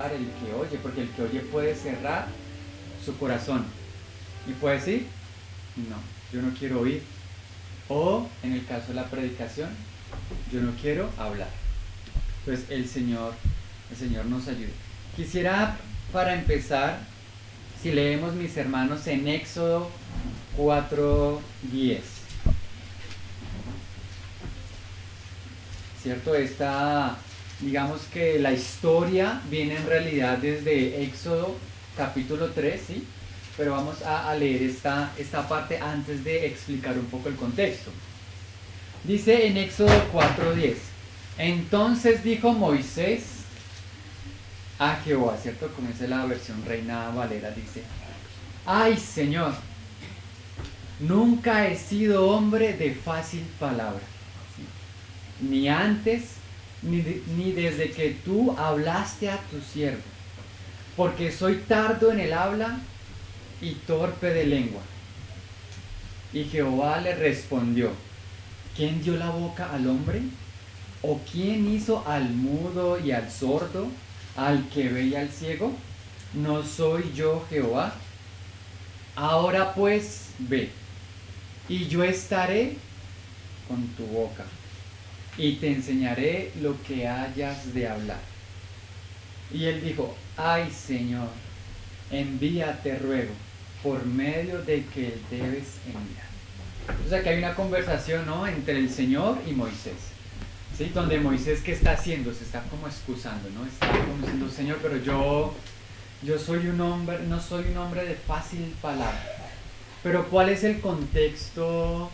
el que oye, porque el que oye puede cerrar su corazón y puede decir, no, yo no quiero oír. O en el caso de la predicación, yo no quiero hablar. Entonces el Señor nos ayude. Quisiera, para empezar, si leemos, mis hermanos, en Éxodo 4:10. ¿Cierto? Digamos que la historia viene en realidad desde Éxodo capítulo 3, ¿sí? Pero vamos a leer esta parte antes de explicar un poco el contexto. Dice en Éxodo 4:10, entonces dijo Moisés a Jehová, ¿cierto? Como dice la versión Reina Valera, dice, ay Señor, nunca he sido hombre de fácil palabra, ¿sí? Ni antes, ni desde que tú hablaste a tu siervo, porque soy tardo en el habla y torpe de lengua. Y Jehová le respondió, ¿quién dio la boca al hombre? ¿O quién hizo al mudo y al sordo, al que ve y al ciego? ¿No soy yo Jehová? Ahora pues ve, y yo estaré con tu boca, y te enseñaré lo que hayas de hablar. Y él dijo, ay Señor, envíate ruego, por medio de que debes enviar. O sea que hay una conversación, ¿no?, entre el Señor y Moisés, ¿sí? Donde Moisés, ¿qué está haciendo? Se está como excusando, ¿no? Está como diciendo, Señor, pero yo soy un hombre, no soy un hombre de fácil palabra. Pero ¿cuál es el contexto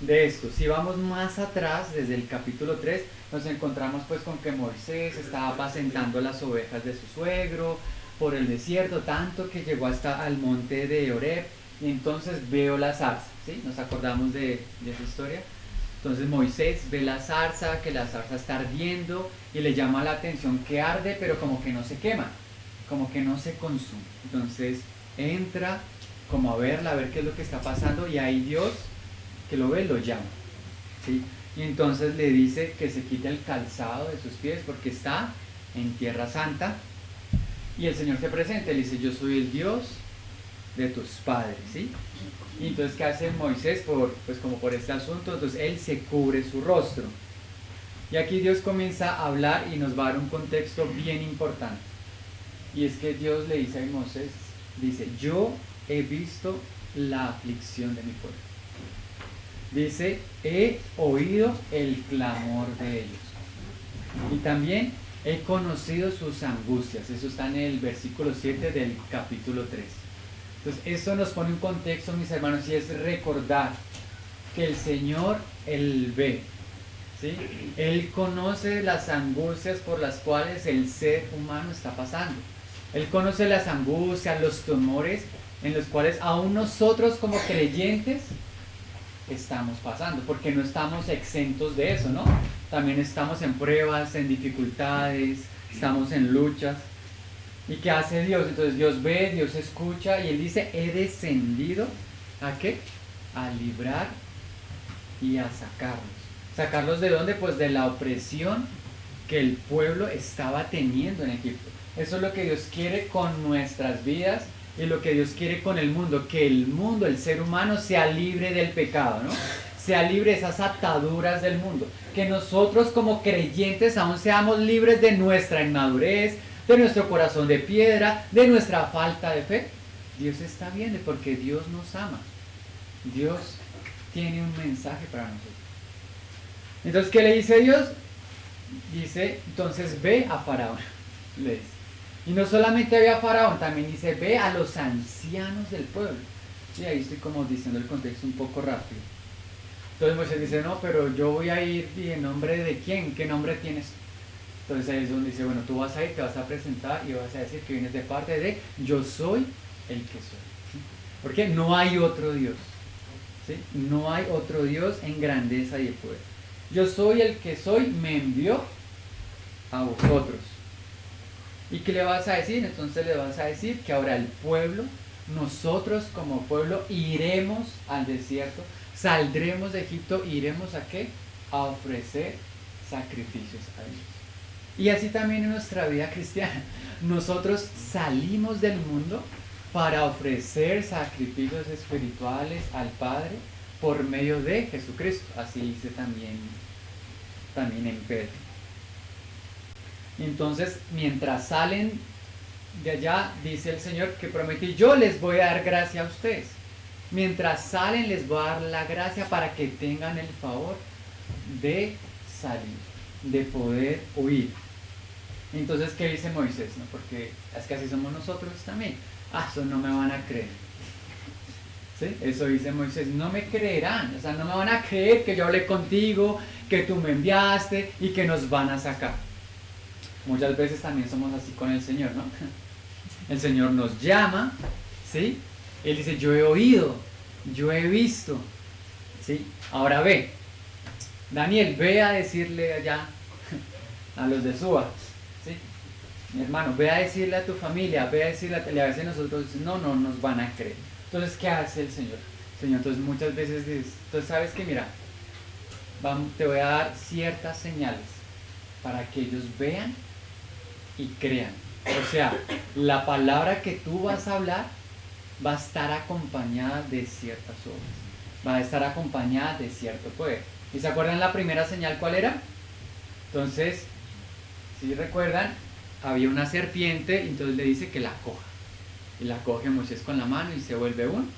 de esto? Si vamos más atrás, desde el capítulo 3, nos encontramos pues con que Moisés estaba apacentando las ovejas de su suegro por el desierto, tanto que llegó hasta al monte de Horeb, y entonces veo la zarza, ¿sí? ¿Nos acordamos de esa historia? Entonces Moisés ve la zarza, que la zarza está ardiendo, y le llama la atención que arde, pero como que no se quema, como que no se consume. Entonces entra como a ver qué es lo que está pasando, y ahí Dios, que lo ve, lo llama, ¿sí? Y entonces le dice que se quite el calzado de sus pies porque está en tierra santa, y el Señor se presenta y le dice, yo soy el Dios de tus padres, ¿sí? Y entonces, ¿qué hace Moisés? Pues como por este asunto, entonces él se cubre su rostro. Y aquí Dios comienza a hablar y nos va a dar un contexto bien importante. Y es que Dios le dice a Moisés, dice, yo he visto la aflicción de mi pueblo. Dice, he oído el clamor de ellos. Y también he conocido sus angustias. Eso está en el versículo 7 del capítulo 3. Entonces, esto nos pone un contexto, mis hermanos, y es recordar que el Señor, Él ve, ¿sí? Él conoce las angustias por las cuales el ser humano está pasando. Él conoce las angustias, los temores en los cuales aún nosotros como creyentes estamos pasando, porque no estamos exentos de eso, ¿no? También estamos en pruebas, en dificultades, estamos en luchas. ¿Y qué hace Dios? Entonces Dios ve, Dios escucha, y Él dice, he descendido, ¿a qué? A librar y a sacarlos. ¿Sacarlos de dónde? Pues de la opresión que el pueblo estaba teniendo en Egipto. Eso es lo que Dios quiere con nuestras vidas y lo que Dios quiere con el mundo, que el mundo, el ser humano, sea libre del pecado, ¿no? Sea libre de esas ataduras del mundo. Que nosotros como creyentes aún seamos libres de nuestra inmadurez, de nuestro corazón de piedra, de nuestra falta de fe. Dios está viendo porque Dios nos ama. Dios tiene un mensaje para nosotros. Entonces, ¿qué le dice Dios? Dice, entonces ve a Faraón, le dice. Y no solamente ve a Faraón, también dice, ve a los ancianos del pueblo. Y ahí estoy como diciendo el contexto un poco rápido. Entonces Moisés dice, no, pero yo voy a ir, ¿y en nombre de quién? ¿Qué nombre tienes? Entonces ahí es donde dice, bueno, tú vas a ir, te vas a presentar y vas a decir que vienes de parte de yo soy el que soy. ¿Sí? Porque no hay otro Dios. ¿Sí? No hay otro Dios en grandeza y poder. Yo soy el que soy, me envió a vosotros. ¿Y qué le vas a decir? Entonces le vas a decir que ahora el pueblo, nosotros como pueblo, iremos al desierto, saldremos de Egipto, iremos a qué? A ofrecer sacrificios a Dios. Y así también en nuestra vida cristiana. Nosotros salimos del mundo para ofrecer sacrificios espirituales al Padre por medio de Jesucristo. Así dice también en Pedro. Entonces, mientras salen de allá, dice el Señor que prometí, yo les voy a dar gracia a ustedes. Mientras salen les voy a dar la gracia para que tengan el favor de salir, de poder huir. Entonces, ¿qué dice Moisés? ¿No? Porque es que así somos nosotros también. Eso no me van a creer. ¿Sí? Eso dice Moisés, no me creerán, o sea, no me van a creer que yo hablé contigo, que tú me enviaste y que nos van a sacar. Muchas veces también somos así con el Señor, ¿no? El Señor nos llama, ¿sí? Él dice, yo he oído, yo he visto, ¿sí? Ahora ve, Daniel, ve a decirle allá a los de Suba, ¿sí? Mi hermano, ve a decirle a tu familia, ve a decirle a veces nosotros, no nos van a creer. Entonces, ¿qué hace el Señor? Señor, entonces muchas veces dice, entonces sabes que mira, te voy a dar ciertas señales para que ellos vean y crean. O sea, la palabra que tú vas a hablar va a estar acompañada de ciertas obras, va a estar acompañada de cierto poder. ¿Y se acuerdan la primera señal cuál era? Entonces, si recuerdan, había una serpiente y entonces le dice que la coja. Y la coge Moisés con la mano y se vuelve un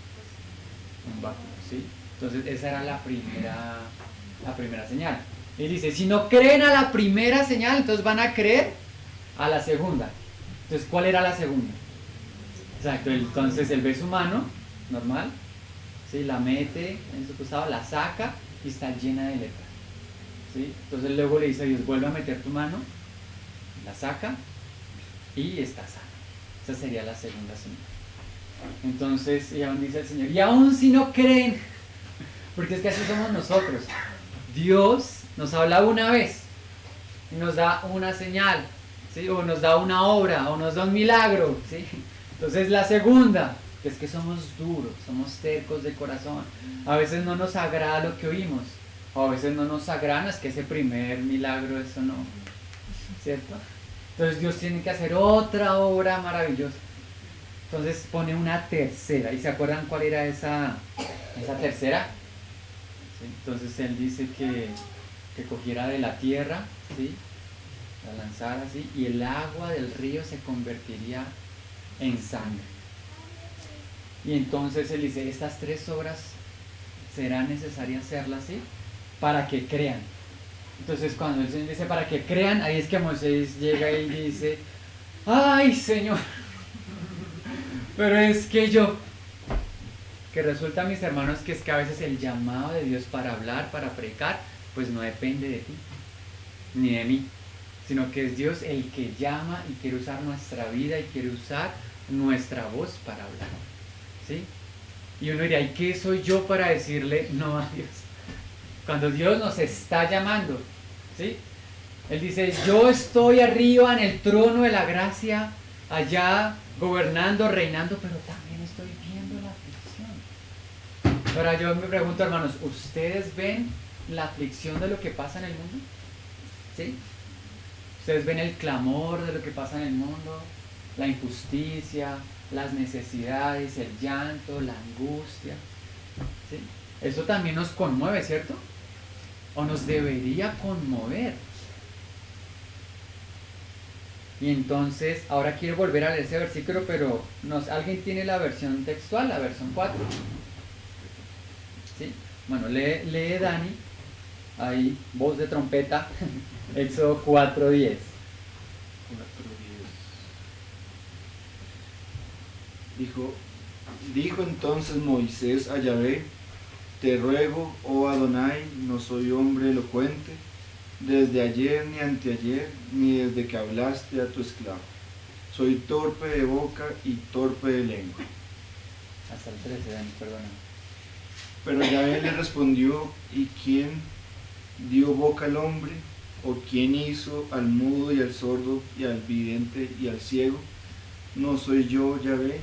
báculo, ¿sí? Entonces esa era la primera señal. Y dice, si no creen a la primera señal, entonces van a creer a la segunda. Entonces, ¿cuál era la segunda? Exacto, entonces él ve su mano, normal, ¿sí? La mete en su costado, la saca y está llena de lepra, ¿sí? Entonces luego le dice a Dios, vuelve a meter tu mano, la saca y está sana. Esa sería la segunda señal. Entonces, y aún dice el Señor, y aún si no creen, porque es que así somos nosotros, Dios nos habla una vez y nos da una señal, ¿sí? O nos da una obra, o nos da un milagro, ¿sí? Entonces la segunda, es que somos duros, somos tercos de corazón, a veces no nos agrada lo que oímos, o a veces no nos agrada, es que ese primer milagro, eso no, ¿cierto? Entonces Dios tiene que hacer otra obra maravillosa. Entonces pone una tercera. ¿Y se acuerdan cuál era esa tercera? ¿Sí? Entonces Él dice que cogiera de la tierra, ¿sí? La lanzara así, y el agua del río se convertiría en sangre. Y entonces Él dice, estas tres obras serán necesarias hacerlas así para que crean. Entonces cuando el Señor dice para que crean, ahí es que Moisés llega y dice, ay Señor, pero es que que resulta, mis hermanos, que es que a veces el llamado de Dios para hablar, para predicar, pues no depende de ti, ni de mí, sino que es Dios el que llama y quiere usar nuestra vida y quiere usar nuestra voz para hablar, ¿sí? Y uno dirá, ¿y qué soy yo para decirle no a Dios? Cuando Dios nos está llamando, ¿sí? Él dice, yo estoy arriba en el trono de la gracia, allá gobernando, reinando, pero también estoy viendo la aflicción. Ahora yo me pregunto, hermanos, ¿ustedes ven la aflicción de lo que pasa en el mundo? ¿Sí? ¿Ustedes ven el clamor de lo que pasa en el mundo? La injusticia, las necesidades, el llanto, la angustia, ¿sí? Eso también nos conmueve, ¿cierto? O nos debería conmover. Y entonces, ahora quiero volver a leer ese versículo, pero ¿alguien tiene la versión textual, la versión 4? ¿Sí? Bueno, lee Dani, ahí, voz de trompeta, Éxodo 4:10. Dijo entonces Moisés a Yahvé, te ruego, oh Adonai, no soy hombre elocuente, desde ayer ni anteayer, ni desde que hablaste a tu esclavo. Soy torpe de boca y torpe de lengua. Hasta el 13, Dani, perdona. Pero Yahvé le respondió, ¿y quién dio boca al hombre? ¿O quién hizo al mudo y al sordo y al vidente y al ciego? ¿No soy yo, Yahvé?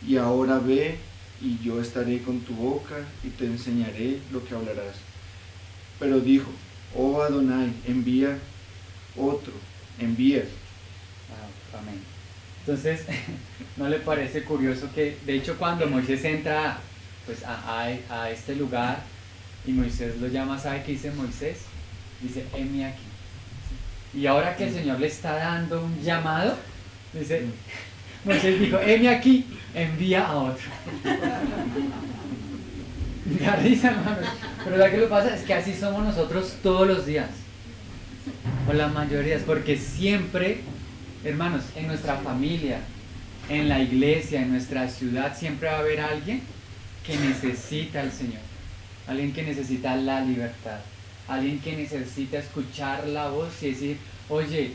Y ahora ve, y yo estaré con tu boca y te enseñaré lo que hablarás. Pero dijo, oh Adonai, envía otro, envías. Amén. Entonces, ¿no le parece curioso que, de hecho, cuando Moisés entra pues, a este lugar y Moisés lo llama, ¿sabe qué dice Moisés? Dice, heme aquí. Y ahora que el Señor le está dando un llamado, dice, Moisés dijo, heme aquí, envía a otro. Me da risa, hermanos. Pero lo que lo pasa es que así somos nosotros todos los días. O la mayoría, porque siempre, hermanos, en nuestra familia, en la iglesia, en nuestra ciudad, siempre va a haber alguien que necesita al Señor. Alguien que necesita la libertad. Alguien que necesita escuchar la voz y decir, oye,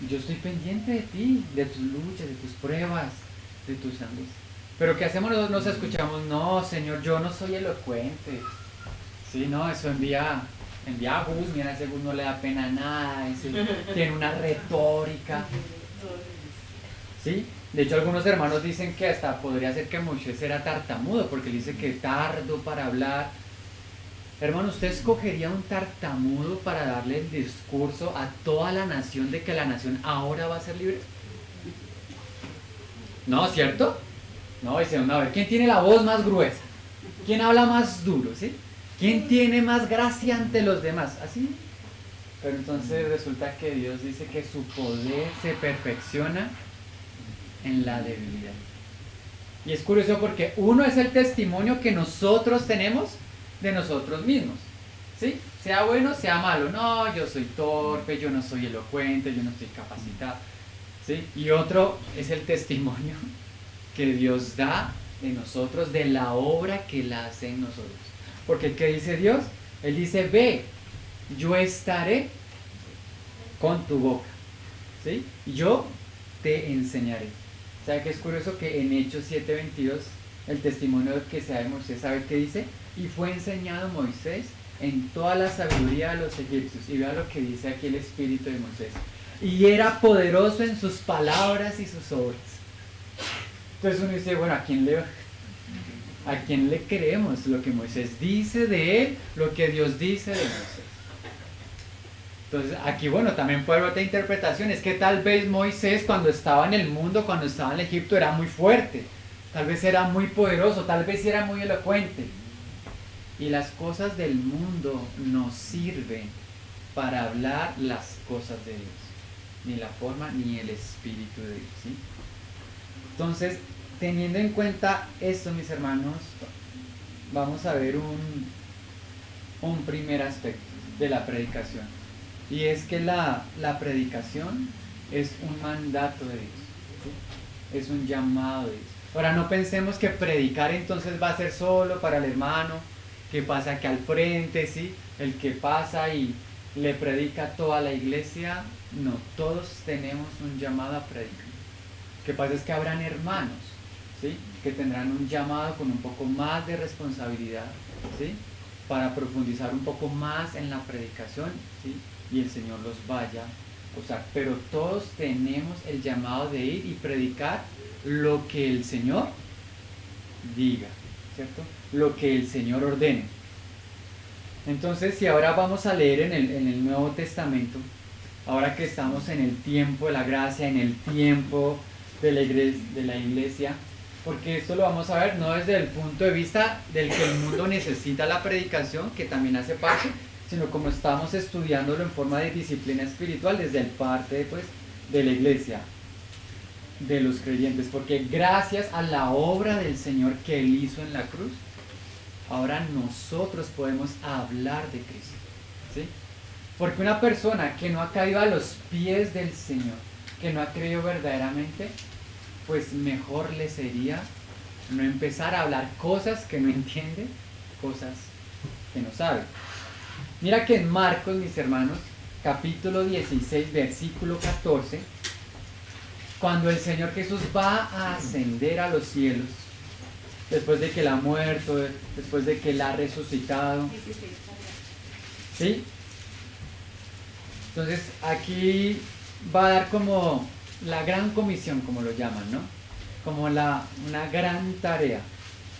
yo estoy pendiente de ti, de tus luchas, de tus pruebas, de tus angustias. Pero ¿qué hacemos nosotros? Nos escuchamos, no, Señor, yo no soy elocuente. Sí, no, eso envía a Gus, mira, ese Gus no le da pena nada, ese tiene una retórica. ¿Sí? De hecho, algunos hermanos dicen que hasta podría ser que Moisés era tartamudo, porque él dice que tardo para hablar. Hermano, ¿usted escogería un tartamudo para darle el discurso a toda la nación de que la nación ahora va a ser libre? No, ¿cierto? No, dice uno, a ver, ¿quién tiene la voz más gruesa? ¿Quién habla más duro? ¿Sí? ¿Quién tiene más gracia ante los demás? Así. Pero entonces resulta que Dios dice que su poder se perfecciona en la debilidad. Y es curioso porque uno es el testimonio que nosotros tenemos de nosotros mismos, ¿sí? Sea bueno, sea malo. No, yo soy torpe, yo no soy elocuente, yo no estoy capacitado, ¿sí? Y otro es el testimonio que Dios da de nosotros, de la obra que Él hace en nosotros. Porque ¿qué dice Dios? Él dice, ve, yo estaré con tu boca, ¿sí? Yo te enseñaré. ¿Sabe qué es curioso? Que en Hechos 7:22, el testimonio que se da de Moisés, ¿sabe qué dice? Y fue enseñado Moisés en toda la sabiduría de los egipcios. Y vea lo que dice aquí el espíritu de Moisés. Y era poderoso en sus palabras y sus obras. Entonces uno dice, bueno, ¿a quién le creemos? Lo que Moisés dice de él, lo que Dios dice de Moisés. Entonces aquí, bueno, también puede haber otra interpretación. Es que tal vez Moisés cuando estaba en el mundo, cuando estaba en Egipto, era muy fuerte. Tal vez era muy poderoso, tal vez era muy elocuente. Y las cosas del mundo no sirven para hablar las cosas de Dios. Ni la forma, ni el espíritu de Dios, ¿sí? Entonces, teniendo en cuenta esto, mis hermanos, vamos a ver un primer aspecto de la predicación. Y es que la predicación es un mandato de Dios, ¿sí? Es un llamado de Dios. Ahora, no pensemos que predicar entonces va a ser solo para el hermano que pasa aquí al frente, ¿sí? El que pasa y le predica a toda la iglesia. No, todos tenemos un llamado a predicar. Lo que pasa es que habrán hermanos, ¿sí? Que tendrán un llamado con un poco más de responsabilidad, ¿sí? Para profundizar un poco más en la predicación, ¿sí? Y el Señor los vaya a usar. Pero todos tenemos el llamado de ir y predicar lo que el Señor diga, ¿cierto? Lo que el Señor ordene. Entonces, si ahora vamos a leer en el Nuevo Testamento, ahora que estamos en el tiempo de la gracia, en el tiempo de la iglesia, porque esto lo vamos a ver no desde el punto de vista del que el mundo necesita la predicación, que también hace parte, sino como estamos estudiándolo en forma de disciplina espiritual desde el parte pues, de la iglesia, de los creyentes, porque gracias a la obra del Señor que Él hizo en la cruz, ahora nosotros podemos hablar de Cristo, ¿sí? Porque una persona que no ha caído a los pies del Señor, que no ha creído verdaderamente, pues mejor le sería no empezar a hablar cosas que no entiende, cosas que no sabe. Mira que en Marcos, mis hermanos, capítulo 16, versículo 14, cuando el Señor Jesús va a ascender a los cielos, después de que Él ha muerto, después de que Él ha resucitado, ¿sí? Entonces aquí va a dar como la gran comisión, como lo llaman, ¿no? Como una gran tarea.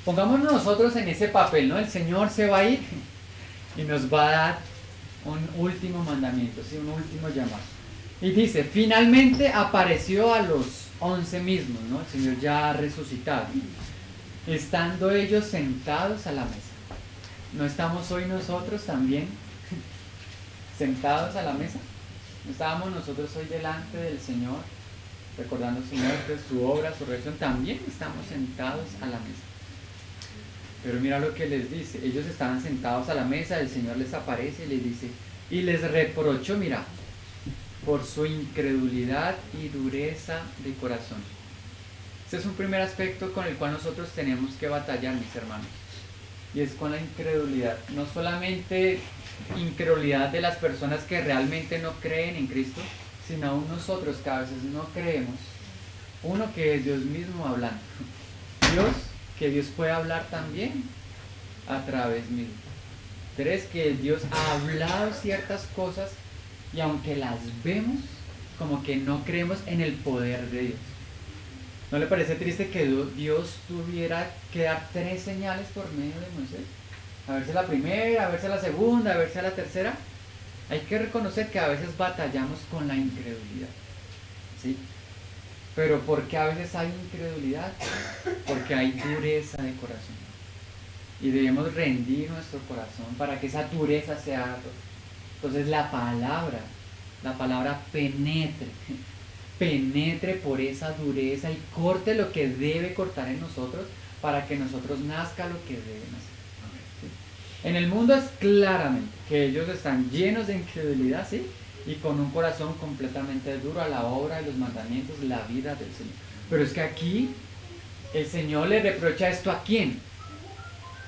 Pongámonos nosotros en ese papel, ¿no? El Señor se va a ir y nos va a dar un último mandamiento, ¿sí? Un último llamado. Y dice, finalmente apareció a los 11 mismos, ¿no? El Señor ya ha resucitado. Estando ellos sentados a la mesa. ¿No estamos hoy nosotros también sentados a la mesa? ¿No estábamos nosotros hoy delante del Señor, recordando su muerte, su obra, su resurrección? También estamos sentados a la mesa. Pero mira lo que les dice. Ellos estaban sentados a la mesa, el Señor les aparece y les dice, y les reprochó, mira, por su incredulidad y dureza de corazón. Ese es un primer aspecto con el cual nosotros tenemos que batallar, mis hermanos. Y es con la incredulidad. No solamente incredulidad de las personas que realmente no creen en Cristo, sino aún nosotros que a veces no creemos. Uno, que es Dios mismo hablando. Dios, que Dios puede hablar también a través mío. Tres, que Dios ha hablado ciertas cosas y aunque las vemos, como que no creemos en el poder de Dios. ¿No le parece triste que Dios tuviera que dar 3 señales por medio de Moisés? A verse la primera, a verse la segunda, a verse la tercera. Hay que reconocer que a veces batallamos con la incredulidad, ¿sí? Pero ¿por qué a veces hay incredulidad? Porque hay dureza de corazón. Y debemos rendir nuestro corazón para que esa dureza sea... Entonces la palabra penetre por esa dureza y corte lo que debe cortar en nosotros para que nosotros nazca lo que debe nacer. ¿Sí? En el mundo es claramente que ellos están llenos de incredulidad, ¿sí? Y con un corazón completamente duro a la obra de los mandamientos, la vida del Señor. Pero es que aquí el Señor le reprocha esto ¿a quién?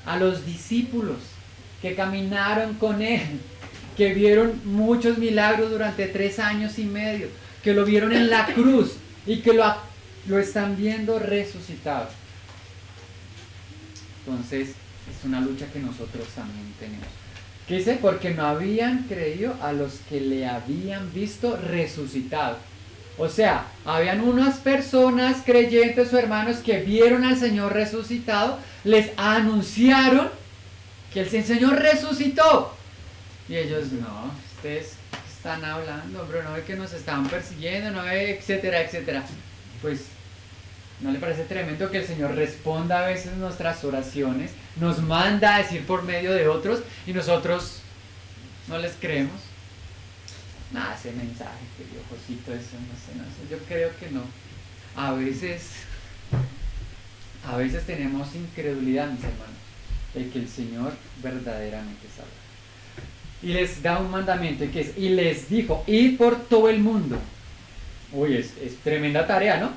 A los discípulos que caminaron con Él, que vieron muchos milagros durante 3 años y medio, que lo vieron en la cruz y que lo están viendo resucitado. Entonces es una lucha que nosotros también tenemos. ¿Qué dice? Porque no habían creído a los que le habían visto resucitado. O sea, habían unas personas creyentes o hermanos que vieron al Señor resucitado, les anunciaron que el Señor resucitó. Y ellos, no, ustedes están hablando, hombre, no ve que nos estaban persiguiendo, no ve, etcétera, etcétera. Pues, ¿no le parece tremendo que el Señor responda a veces nuestras oraciones, nos manda a decir por medio de otros y nosotros no les creemos? Nada, ese mensaje que dio Josito, eso no sé, yo creo que no. A veces tenemos incredulidad, mis hermanos, de que el Señor verdaderamente sabe. Y les da un mandamiento y les dijo, id por todo el mundo. Uy, es tremenda tarea, ¿no?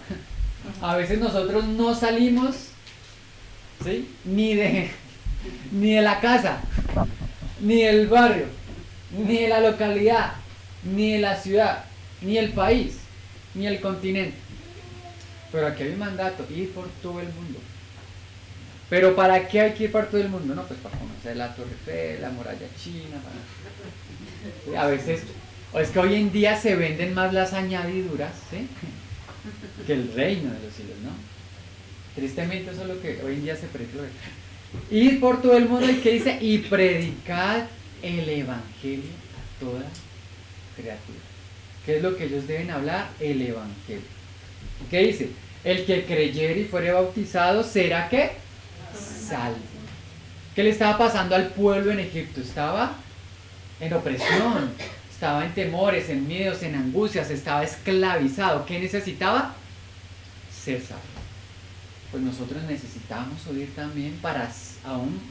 A veces nosotros no salimos, ¿sí? Ni de la casa, ni del barrio, ni de la localidad, ni de la ciudad, ni el país, ni el continente. Pero aquí hay un mandato, ir por todo el mundo. ¿Pero para qué hay que ir por todo el mundo? No, pues para conocer la Torre Eiffel, la muralla china. A veces, o es que hoy en día se venden más las añadiduras, ¿sí? Que el reino de los cielos, ¿no? Tristemente eso es lo que hoy en día se predica. Ir por todo el mundo y que dice, y predicad el evangelio a toda criatura. ¿Qué es lo que ellos deben hablar? El evangelio. ¿Qué dice? El que creyere y fuere bautizado será ¿qué? Salvo. ¿Qué le estaba pasando al pueblo en Egipto? Estaba en opresión, estaba en temores, en miedos, en angustias, estaba esclavizado. ¿Qué necesitaba? Ser salvo. Pues nosotros necesitamos oír también para aún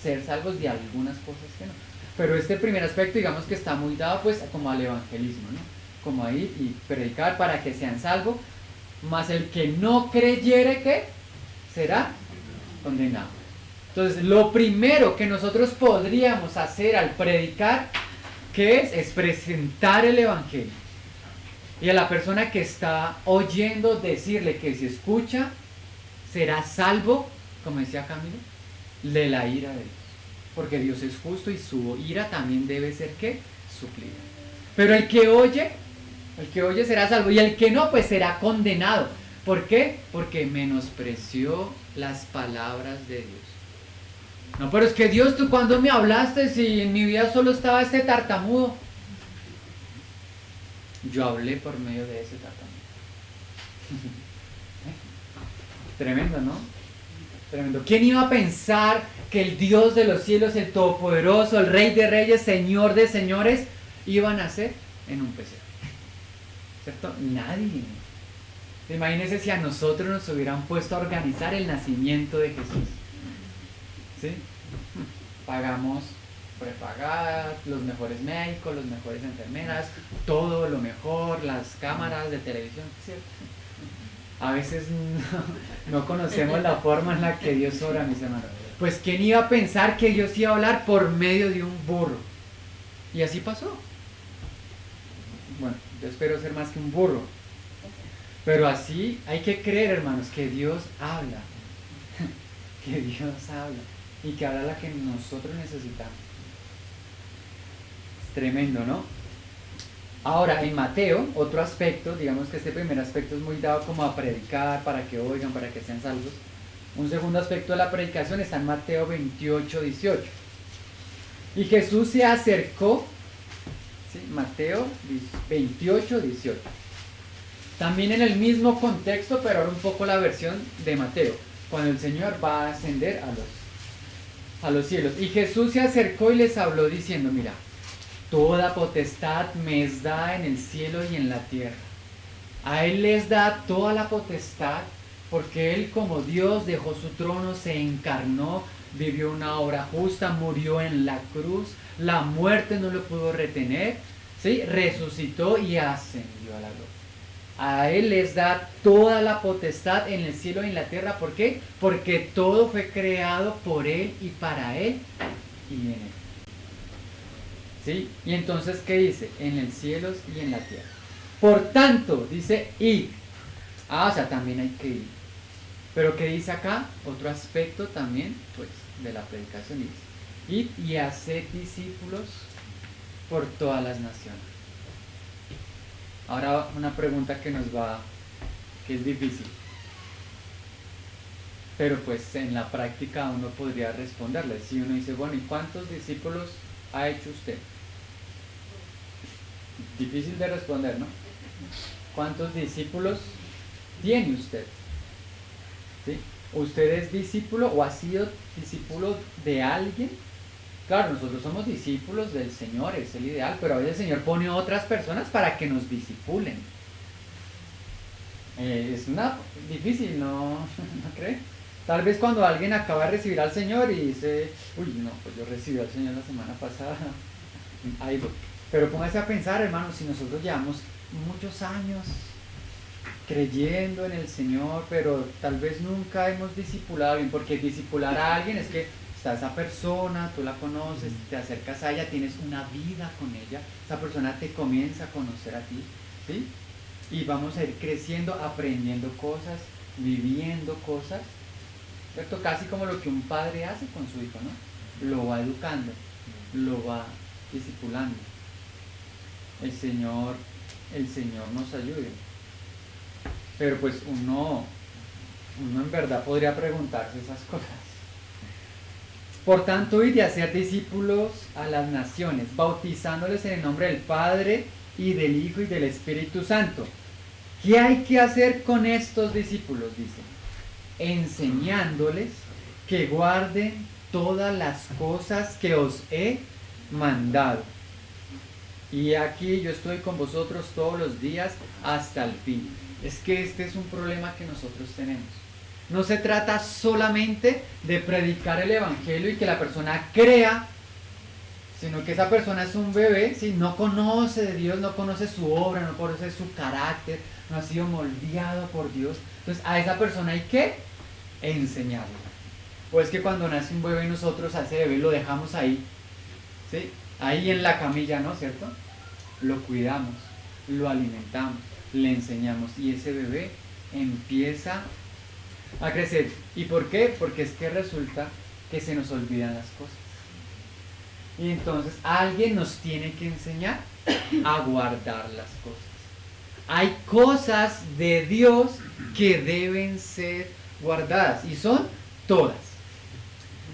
ser salvos de algunas cosas que no. Pero este primer aspecto, digamos que está muy dado pues como al evangelismo, ¿no? Como a ir y predicar para que sean salvos, mas el que no creyere, ¿qué? Será condenado. Entonces, lo primero que nosotros podríamos hacer al predicar, ¿qué es? Es presentar el evangelio. Y a la persona que está oyendo decirle que si escucha, será salvo, como decía Camilo, de la ira de Dios. Porque Dios es justo y su ira también debe ser ¿qué? Suplida. Pero el que oye será salvo. Y el que no, pues será condenado. ¿Por qué? Porque menospreció las palabras de Dios. No, pero es que Dios, ¿tú cuándo me hablaste si en mi vida solo estaba este tartamudo? Yo hablé por medio de ese tratamiento. Tremendo, ¿no? Tremendo. ¿Quién iba a pensar que el Dios de los cielos, el Todopoderoso, el Rey de Reyes, Señor de Señores, iba a nacer en un pesebre? ¿Cierto? Nadie. Imagínense si a nosotros nos hubieran puesto a organizar el nacimiento de Jesús. ¿Sí? Pagamos prepagada, los mejores médicos, las mejores enfermeras, todo lo mejor, las cámaras de televisión, ¿cierto? A veces no conocemos la forma en la que Dios obra, mis hermanos. Pues ¿quién iba a pensar que Dios iba a hablar por medio de un burro? Y así pasó. Bueno, yo espero ser más que un burro. Pero así hay que creer, hermanos, que Dios habla. Que Dios habla. Y que habla la que nosotros necesitamos. Es tremendo, ¿no? Ahora, en Mateo, otro aspecto, digamos que este primer aspecto es muy dado como a predicar, para que oigan, para que sean salvos. Un segundo aspecto de la predicación está en Mateo 28, 18. Y Jesús se acercó, ¿sí? Mateo 28, 18. También en el mismo contexto, pero ahora un poco la versión de Mateo, cuando el Señor va a ascender a los cielos. Y Jesús se acercó y les habló diciendo, mira, toda potestad me es dada en el cielo y en la tierra. A Él les da toda la potestad porque Él como Dios dejó su trono, se encarnó, vivió una obra justa, murió en la cruz, la muerte no lo pudo retener, ¿sí? Resucitó y ascendió a la gloria. A Él les da toda la potestad en el cielo y en la tierra. ¿Por qué? Porque todo fue creado por Él y para Él y en Él. ¿Sí? Y entonces, ¿qué dice? En el cielo y en la tierra. Por tanto, dice, id. O sea, también hay que ir. Pero ¿qué dice acá? Otro aspecto también, pues, de la predicación dice, id y haced discípulos por todas las naciones. Ahora una pregunta que es difícil. Pero pues en la práctica uno podría responderle. Si uno dice, bueno, ¿y cuántos discípulos ha hecho usted? Difícil de responder, ¿no? ¿Cuántos discípulos tiene usted? ¿Sí? ¿Usted es discípulo o ha sido discípulo de alguien? Claro, nosotros somos discípulos del Señor, es el ideal, pero a veces el Señor pone a otras personas para que nos discipulen. Es difícil, ¿no cree? Tal vez cuando alguien acaba de recibir al Señor y dice, uy, no, pues yo recibí al Señor la semana pasada, ahí voy. Pero póngase a pensar, hermanos, si nosotros llevamos muchos años creyendo en el Señor, pero tal vez nunca hemos discipulado bien, porque discipular a alguien es que está esa persona, tú la conoces, te acercas a ella, tienes una vida con ella, esa persona te comienza a conocer a ti, ¿sí? Y vamos a ir creciendo, aprendiendo cosas, viviendo cosas, ¿cierto? Casi como lo que un padre hace con su hijo, ¿no? Lo va educando, lo va discipulando. El Señor nos ayude. Pero pues uno en verdad podría preguntarse esas cosas. Por tanto, id y hacer discípulos a las naciones, bautizándoles en el nombre del Padre y del Hijo y del Espíritu Santo. ¿Qué hay que hacer con estos discípulos? Dice, enseñándoles que guarden todas las cosas que os he mandado. Y aquí yo estoy con vosotros todos los días hasta el fin. Es que este es un problema que nosotros tenemos. No se trata solamente de predicar el Evangelio y que la persona crea, sino que esa persona es un bebé, ¿sí? No conoce de Dios, no conoce su obra, no conoce su carácter, no ha sido moldeado por Dios. Entonces a esa persona hay que enseñarle. O es que cuando nace un bebé nosotros a ese bebé lo dejamos ahí, ¿sí? Ahí en la camilla, ¿no? ¿Cierto? Lo cuidamos, lo alimentamos, le enseñamos y ese bebé empieza a crecer. ¿Y por qué? Porque es que resulta que se nos olvidan las cosas. Y entonces alguien nos tiene que enseñar a guardar las cosas. Hay cosas de Dios que deben ser guardadas y son todas.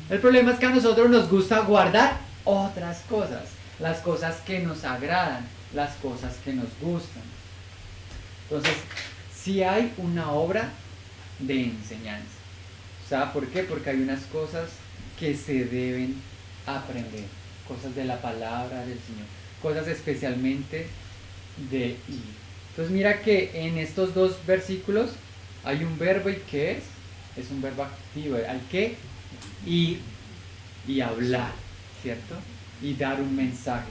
El problema es que a nosotros nos gusta guardar otras cosas, las cosas que nos agradan, las cosas que nos gustan. Entonces, si hay una obra de enseñanza. ¿Sabe por qué? Porque hay unas cosas que se deben aprender, cosas de la palabra del Señor, cosas especialmente de ir. Entonces mira que en estos dos versículos hay un verbo. ¿Y qué es un verbo activo, hay que ir y hablar, ¿cierto? Y dar un mensaje.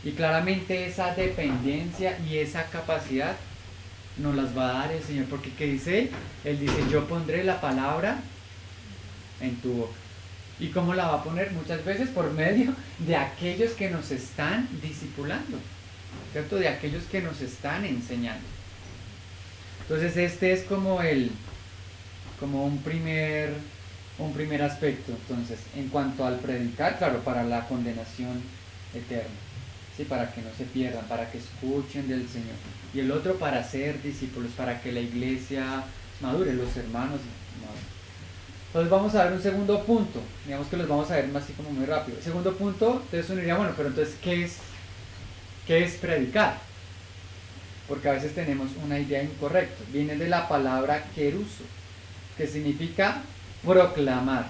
Y claramente esa dependencia y esa capacidad nos las va a dar el Señor, porque ¿qué dice Él? Él dice, yo pondré la palabra en tu boca. ¿Y cómo la va a poner? Muchas veces por medio de aquellos que nos están discipulando, ¿cierto? De aquellos que nos están enseñando. Entonces este es como un primer aspecto. Entonces, en cuanto al predicar, claro, para la condenación eterna, ¿sí? Para que no se pierdan, para que escuchen del Señor. Y el otro para ser discípulos, para que la iglesia madure, los hermanos maduren. Entonces vamos a ver un segundo punto, digamos que los vamos a ver más así como muy rápido. El segundo punto, entonces uno diría, bueno, pero entonces, ¿qué es predicar? Porque a veces tenemos una idea incorrecta. Viene de la palabra keruso, que significa proclamar,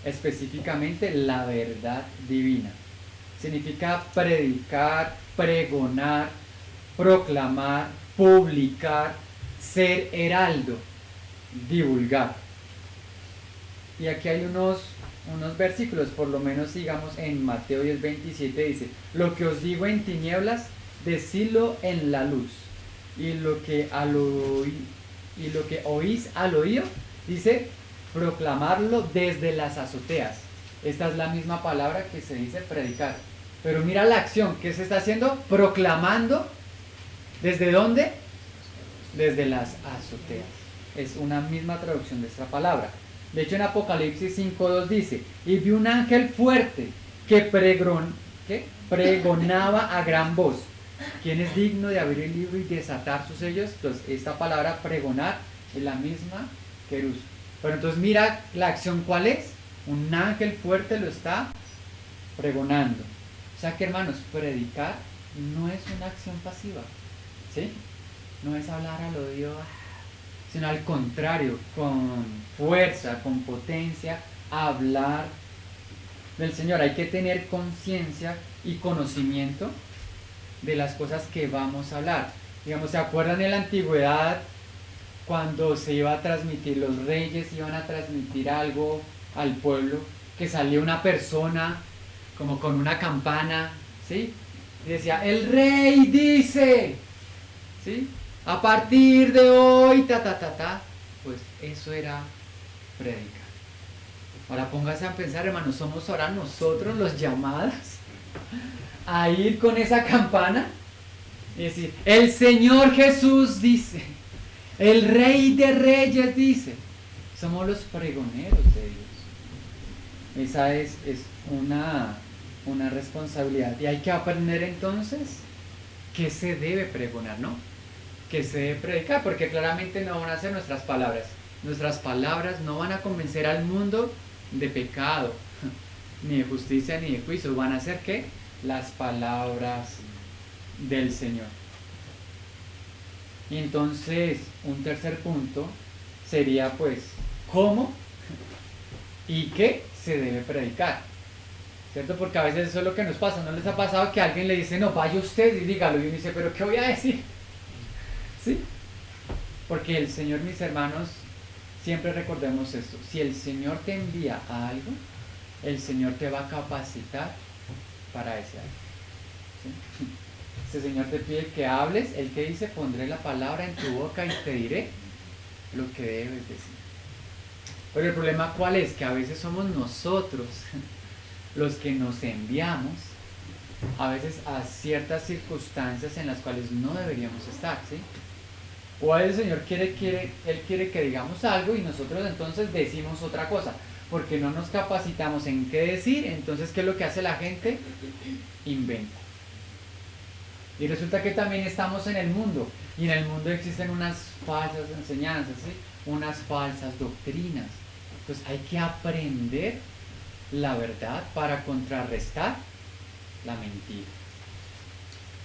específicamente la verdad divina. Significa predicar, pregonar, proclamar, publicar, ser heraldo, divulgar. Y aquí hay unos versículos, por lo menos digamos en Mateo 10:27 dice, lo que os digo en tinieblas, decidlo en la luz, y lo que oís al oído, dice, proclamarlo desde las azoteas. Esta es la misma palabra que se dice predicar. Pero mira la acción, ¿qué se está haciendo? Proclamando. ¿Desde dónde? Desde las azoteas. Es una misma traducción de esta palabra. De hecho en Apocalipsis 5:2 dice, y vi un ángel fuerte que pregonaba a gran voz. ¿Quién es digno de abrir el libro y desatar sus sellos? Entonces esta palabra pregonar es la misma que keruso. Pero entonces mira la acción, ¿cuál es? Un ángel fuerte lo está pregonando. O sea que, hermanos, predicar no es una acción pasiva, ¿sí? No es hablar al oído, sino al contrario, con fuerza, con potencia, hablar del Señor. Hay que tener conciencia y conocimiento de las cosas que vamos a hablar. Digamos, ¿se acuerdan en la antigüedad cuando se iba a transmitir, los reyes iban a transmitir algo al pueblo, que salía una persona como con una campana, ¿sí? Y decía, el rey dice, ¿sí? A partir de hoy, pues eso era predicar. Ahora póngase a pensar, hermanos, somos ahora nosotros los llamados a ir con esa campana y decir, el Señor Jesús dice, el Rey de Reyes dice. Somos los pregoneros de Dios. Esa es una responsabilidad. Y hay que aprender entonces qué se debe pregonar, ¿no? Que se debe predicar, porque claramente no van a ser nuestras palabras. Nuestras palabras no van a convencer al mundo de pecado, ni de justicia, ni de juicio. Van a ser ¿qué? Las palabras del Señor. Y entonces, un tercer punto sería pues, ¿cómo y qué se debe predicar? ¿Cierto? Porque a veces eso es lo que nos pasa. ¿No les ha pasado que alguien le dice, no, vaya usted y dígalo? Y uno dice, ¿pero qué voy a decir? ¿Sí? Porque el Señor, mis hermanos, siempre recordemos esto. Si el Señor te envía a algo, el Señor te va a capacitar para ese algo. ¿Sí? Si el Señor te pide que hables, Él que dice, pondré la palabra en tu boca y te diré lo que debes decir. Pero el problema ¿cuál es? Que a veces somos nosotros los que nos enviamos a veces a ciertas circunstancias en las cuales no deberíamos estar, ¿sí? O a veces el Señor Él quiere que digamos algo y nosotros entonces decimos otra cosa, porque no nos capacitamos en qué decir. Entonces, ¿qué es lo que hace la gente? Inventa. Y resulta que también estamos en el mundo, y en el mundo existen unas falsas enseñanzas, ¿sí? Unas falsas doctrinas. Entonces hay que aprender la verdad para contrarrestar la mentira.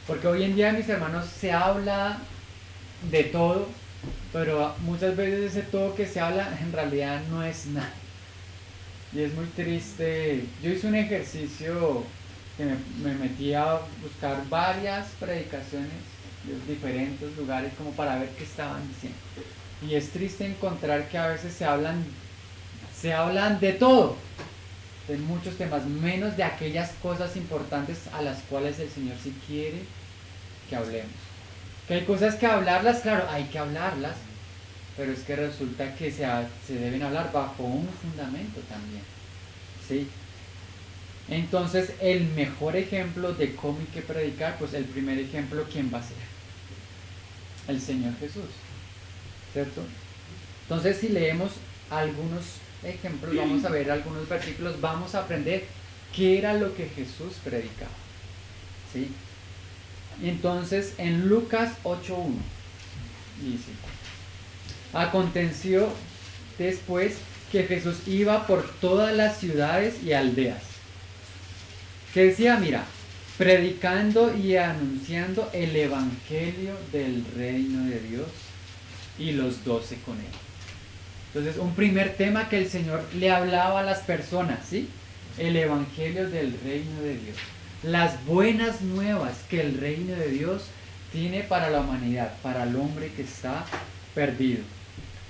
Porque hoy en día, mis hermanos, se habla de todo, pero muchas veces ese todo que se habla en realidad no es nada. Y es muy triste. Yo hice un ejercicio que me metí a buscar varias predicaciones de diferentes lugares como para ver qué estaban diciendo. Y es triste encontrar que a veces se hablan de todo, de muchos temas, menos de aquellas cosas importantes a las cuales el Señor sí quiere que hablemos. Que hay cosas que hablarlas, claro, hay que hablarlas, pero es que resulta que se deben hablar bajo un fundamento también, ¿sí? Entonces, el mejor ejemplo de cómo hay que predicar, pues el primer ejemplo, ¿quién va a ser? El Señor Jesús, ¿cierto? Entonces, si leemos algunos ejemplos, vamos a ver algunos versículos, vamos a aprender qué era lo que Jesús predicaba, ¿sí? Y entonces, en Lucas 8:1 dice: aconteció después que Jesús iba por todas las ciudades y aldeas. Que decía, mira, predicando y anunciando el evangelio del reino de Dios, y los 12 con él. Entonces, un primer tema que el Señor le hablaba a las personas, ¿sí? El evangelio del reino de Dios. Las buenas nuevas que el reino de Dios tiene para la humanidad, para el hombre que está perdido.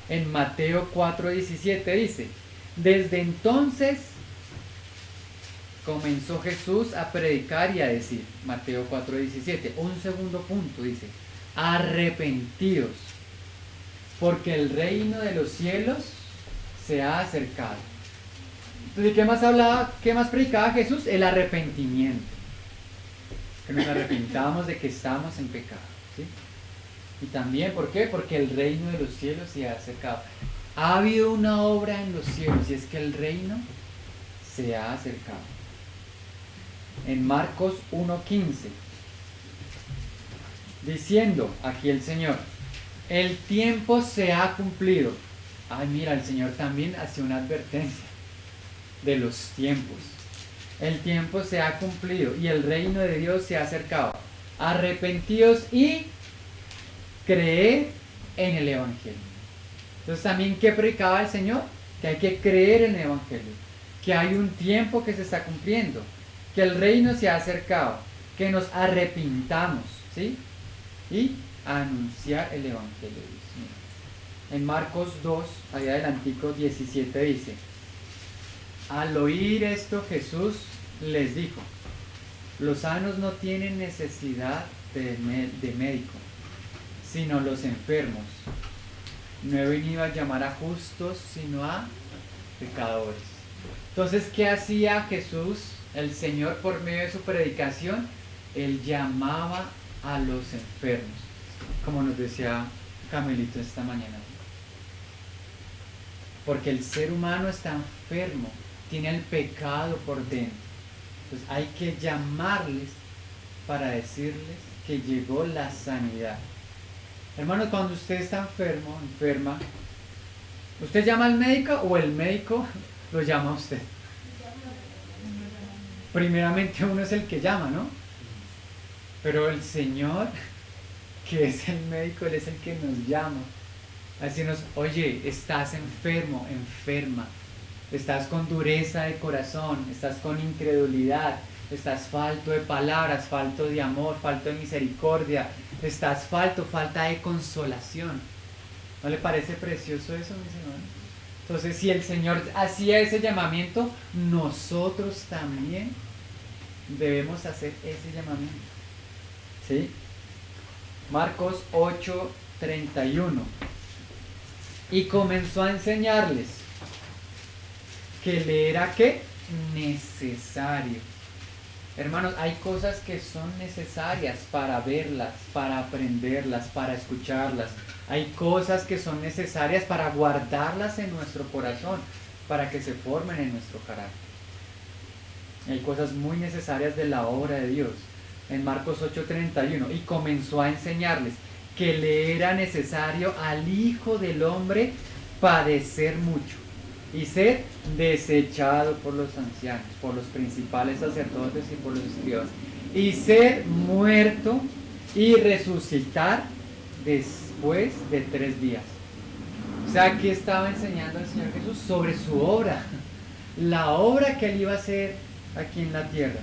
En Mateo 4:17 dice: desde entonces comenzó Jesús a predicar y a decir, Mateo 4:17, un segundo punto dice: arrepentidos, porque el reino de los cielos se ha acercado. Entonces, ¿qué más hablaba, qué más predicaba Jesús? El arrepentimiento. Que nos arrepintamos de que estamos en pecado, ¿sí? Y también, ¿por qué? Porque el reino de los cielos se ha acercado. Ha habido una obra en los cielos, y es que el reino se ha acercado. En Marcos 1:15, diciendo aquí el Señor: el tiempo se ha cumplido. Ay, mira, el Señor también hace una advertencia de los tiempos. El tiempo se ha cumplido y el reino de Dios se ha acercado. Arrepentíos y creed en el evangelio. Entonces, también, ¿qué predicaba el Señor? Que hay que creer en el evangelio, que hay un tiempo que se está cumpliendo, que el reino se ha acercado, que nos arrepintamos, ¿sí? Y anunciar el evangelio. En Marcos 2, ahí adelantico, 17 dice: al oír esto, Jesús les dijo: los sanos no tienen necesidad de médico, sino los enfermos. No he venido a llamar a justos, sino a pecadores. Entonces, ¿qué hacía Jesús, el Señor, por medio de su predicación? Él llamaba a los enfermos, como nos decía Camelito esta mañana. Porque el ser humano está enfermo, tiene el pecado por dentro. Entonces hay que llamarles para decirles que llegó la sanidad. Hermanos, cuando usted está enfermo, enferma, ¿usted llama al médico o el médico lo llama a usted? Primeramente uno es el que llama, ¿no? Pero el Señor, que es el médico, Él es el que nos llama. Así oye, estás enfermo, enferma. Estás con dureza de corazón, estás con incredulidad, estás falto de palabras, falto de amor, falto de misericordia, estás falta de consolación. ¿No le parece precioso eso, mis hermanos? Entonces, si el Señor hacía ese llamamiento, nosotros también debemos hacer ese llamamiento. ¿Sí? Marcos 8:31. Y comenzó a enseñarles que le era ¿qué? Necesario. Hermanos, hay cosas que son necesarias para verlas, para aprenderlas, para escucharlas. Hay cosas que son necesarias para guardarlas en nuestro corazón, para que se formen en nuestro carácter. Hay cosas muy necesarias de la obra de Dios. En Marcos 8:31, y comenzó a enseñarles que le era necesario al Hijo del Hombre padecer mucho y ser desechado por los ancianos, por los principales sacerdotes y por los escribas, y ser muerto y resucitar después de 3 días. O sea, aquí estaba enseñando el Señor Jesús sobre su obra, la obra que Él iba a hacer aquí en la tierra,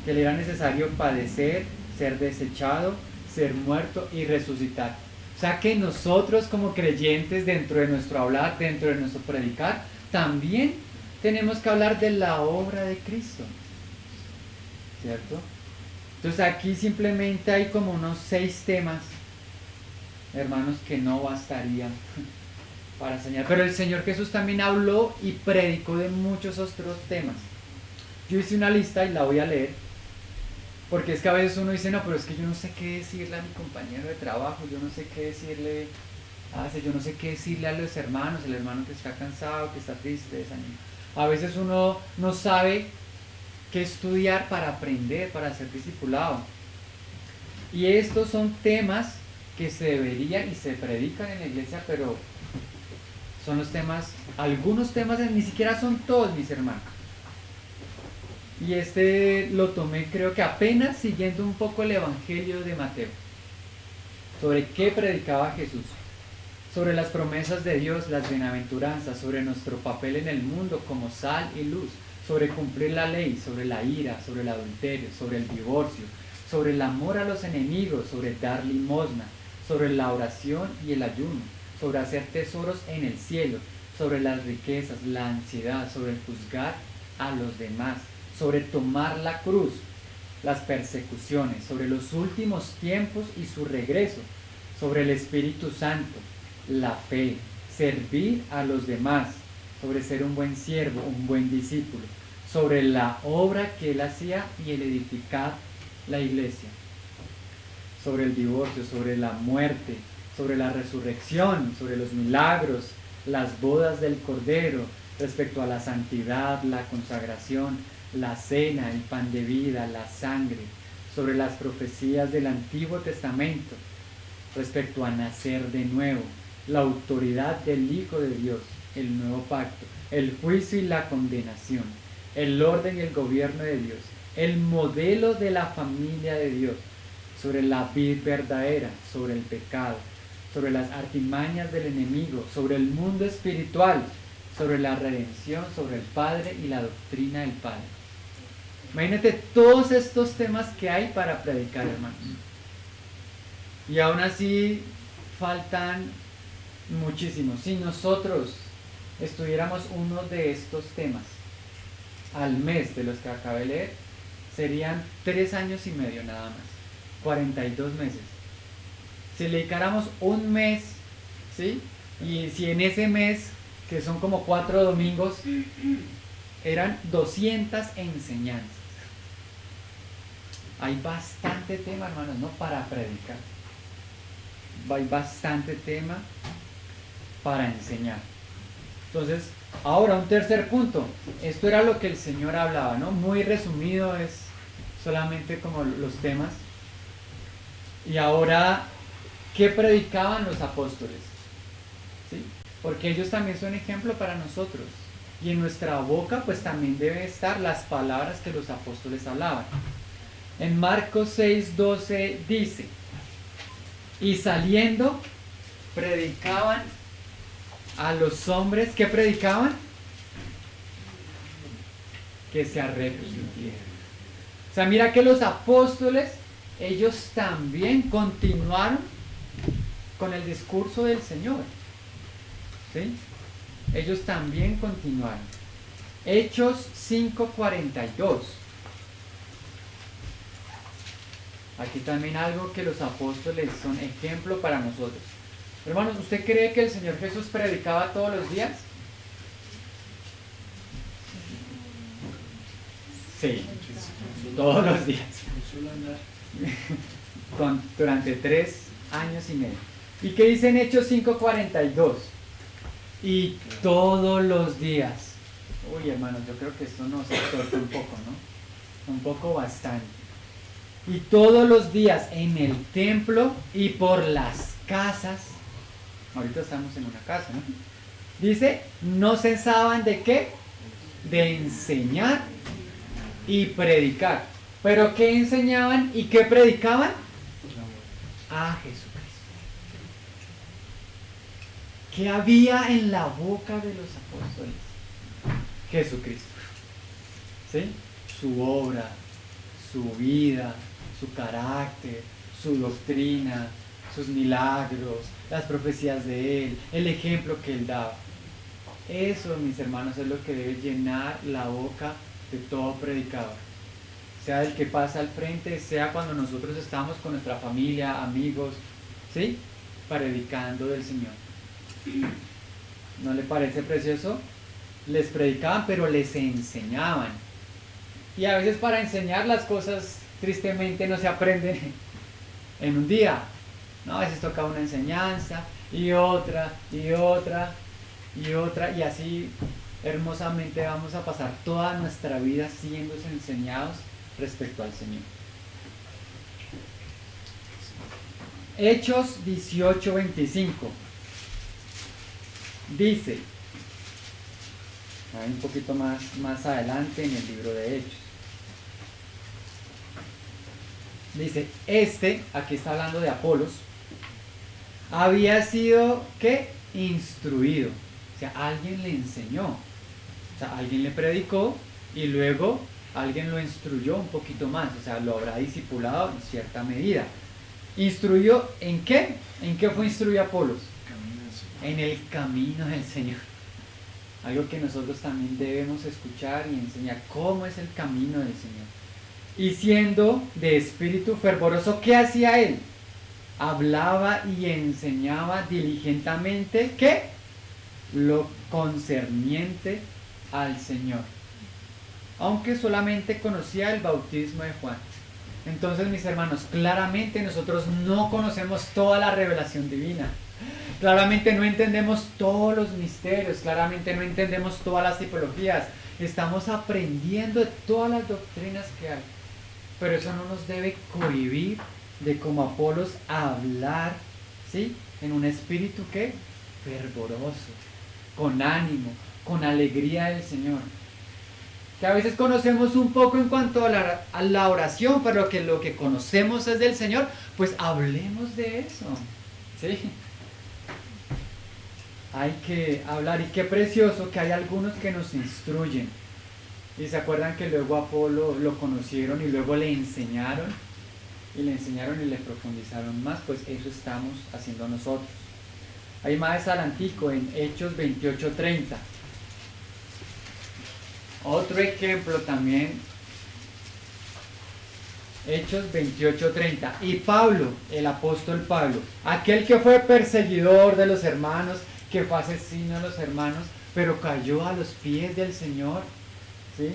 que le era necesario padecer, ser desechado, ser muerto y resucitar. O sea que nosotros como creyentes, dentro de nuestro hablar, dentro de nuestro predicar, también tenemos que hablar de la obra de Cristo, ¿cierto? Entonces aquí simplemente hay como unos 6 temas, hermanos, que no bastarían para enseñar. Pero el Señor Jesús también habló y predicó de muchos otros temas. Yo hice una lista y la voy a leer, porque es que a veces uno dice, no, pero es que yo no sé qué decirle a mi compañero de trabajo, yo no sé qué decirle, yo no sé qué decirle a los hermanos, el hermano que está cansado, que está triste, desanimado. A veces uno no sabe qué estudiar para aprender, para ser discipulado. Y estos son temas que se deberían y se predican en la iglesia, pero son los temas, algunos temas ni siquiera son todos, mis hermanos. Y este lo tomé, creo que apenas siguiendo un poco el Evangelio de Mateo, sobre qué predicaba Jesús, sobre las promesas de Dios, las bienaventuranzas, sobre nuestro papel en el mundo como sal y luz, sobre cumplir la ley, sobre la ira, sobre el adulterio, sobre el divorcio, sobre el amor a los enemigos, sobre dar limosna, sobre la oración y el ayuno, sobre hacer tesoros en el cielo, sobre las riquezas, la ansiedad, sobre el juzgar a los demás, sobre tomar la cruz, las persecuciones, sobre los últimos tiempos y su regreso, sobre el Espíritu Santo, la fe, servir a los demás, sobre ser un buen siervo, un buen discípulo, sobre la obra que Él hacía y el edificar la iglesia, sobre el divorcio, sobre la muerte, sobre la resurrección, sobre los milagros, las bodas del Cordero, respecto a la santidad, la consagración, la cena, el pan de vida, la sangre, sobre las profecías del Antiguo Testamento, respecto a nacer de nuevo, la autoridad del Hijo de Dios, el nuevo pacto, el juicio y la condenación, el orden y el gobierno de Dios, el modelo de la familia de Dios, sobre la vid verdadera, sobre el pecado, sobre las artimañas del enemigo, sobre el mundo espiritual, sobre la redención, sobre el Padre y la doctrina del Padre. Imagínate todos estos temas que hay para predicar, hermanos. Y aún así faltan muchísimos. Si nosotros estudiáramos uno de estos temas al mes de los que acabé de leer, serían 3 años y medio nada más, 42 meses. Si le dedicáramos un mes, ¿sí? Y si en ese mes, que son como 4 domingos, eran 200 enseñanzas. Hay bastante tema, hermanos, ¿no? Para predicar. Hay bastante tema para enseñar. Entonces, ahora un tercer punto. Esto era lo que el Señor hablaba, ¿no? Muy resumido, es solamente como los temas. Y ahora, ¿qué predicaban los apóstoles? ¿Sí? Porque ellos también son ejemplo para nosotros. Y en nuestra boca pues también deben estar las palabras que los apóstoles hablaban. En Marcos 6:12 dice: y saliendo predicaban a los hombres. ¿Qué predicaban? Que se arrepintieran. O sea, mira que los apóstoles, ellos también continuaron con el discurso del Señor. ¿Sí? Ellos también continuaron. Hechos 5:42. Aquí también algo que los apóstoles son ejemplo para nosotros. Hermanos, ¿usted cree que el Señor Jesús predicaba todos los días? Sí, todos los días. Durante 3 años y medio. ¿Y qué dice en Hechos 5:42? Y todos los días. Uy, hermanos, yo creo que esto nos exhorta un poco, ¿no? Un poco bastante. Y todos los días en el templo y por las casas. Ahorita estamos en una casa, ¿no? Dice, no cesaban de qué, de enseñar y predicar. ¿Pero qué enseñaban y qué predicaban? A Jesucristo. ¿Qué había en la boca de los apóstoles? Jesucristo. ¿Sí? Su obra, su vida, su carácter, su doctrina, sus milagros, las profecías de Él, el ejemplo que Él daba. Eso, mis hermanos, es lo que debe llenar la boca de todo predicador. Sea el que pasa al frente, sea cuando nosotros estamos con nuestra familia, amigos, ¿sí? Predicando del Señor. ¿No le parece precioso? Les predicaban, pero les enseñaban. Y a veces para enseñar las cosas, tristemente, no se aprenden en un día. No, a veces toca una enseñanza, y otra, y otra, y otra, y así hermosamente vamos a pasar toda nuestra vida siendo enseñados respecto al Señor. Hechos 18:25 dice, un poquito más adelante en el libro de Hechos, dice, aquí está hablando de Apolos, había sido, ¿qué? Instruido. O sea, alguien le enseñó. O sea, alguien le predicó y luego alguien lo instruyó un poquito más. O sea, lo habrá discipulado en cierta medida. ¿Instruyó en qué? ¿En qué fue instruido Apolos? En el camino del Señor. Algo que nosotros también debemos escuchar y enseñar. ¿Cómo es el camino del Señor? Y siendo de espíritu fervoroso, ¿qué hacía él? Hablaba y enseñaba diligentemente, ¿qué? Lo concerniente al Señor. Aunque solamente conocía el bautismo de Juan. Entonces, mis hermanos, claramente nosotros no conocemos toda la revelación divina. Claramente no entendemos todos los misterios. Claramente no entendemos todas las tipologías. Estamos aprendiendo de todas las doctrinas que hay. Pero eso no nos debe cohibir de, como Apolos, hablar, ¿sí? En un espíritu que fervoroso, con ánimo, con alegría del Señor. Que a veces conocemos un poco en cuanto a la oración, pero que lo que conocemos es del Señor, pues hablemos de eso, ¿sí? Hay que hablar, y qué precioso que hay algunos que nos instruyen. Y se acuerdan que luego a Apolo lo conocieron y luego le enseñaron y le profundizaron más. Pues eso estamos haciendo nosotros. Hay más adelantico en Hechos 28:30. Otro ejemplo también, Hechos 28:30. Y Pablo, el apóstol Pablo, aquel que fue perseguidor de los hermanos, que fue asesino de los hermanos, pero cayó a los pies del Señor, ¿sí?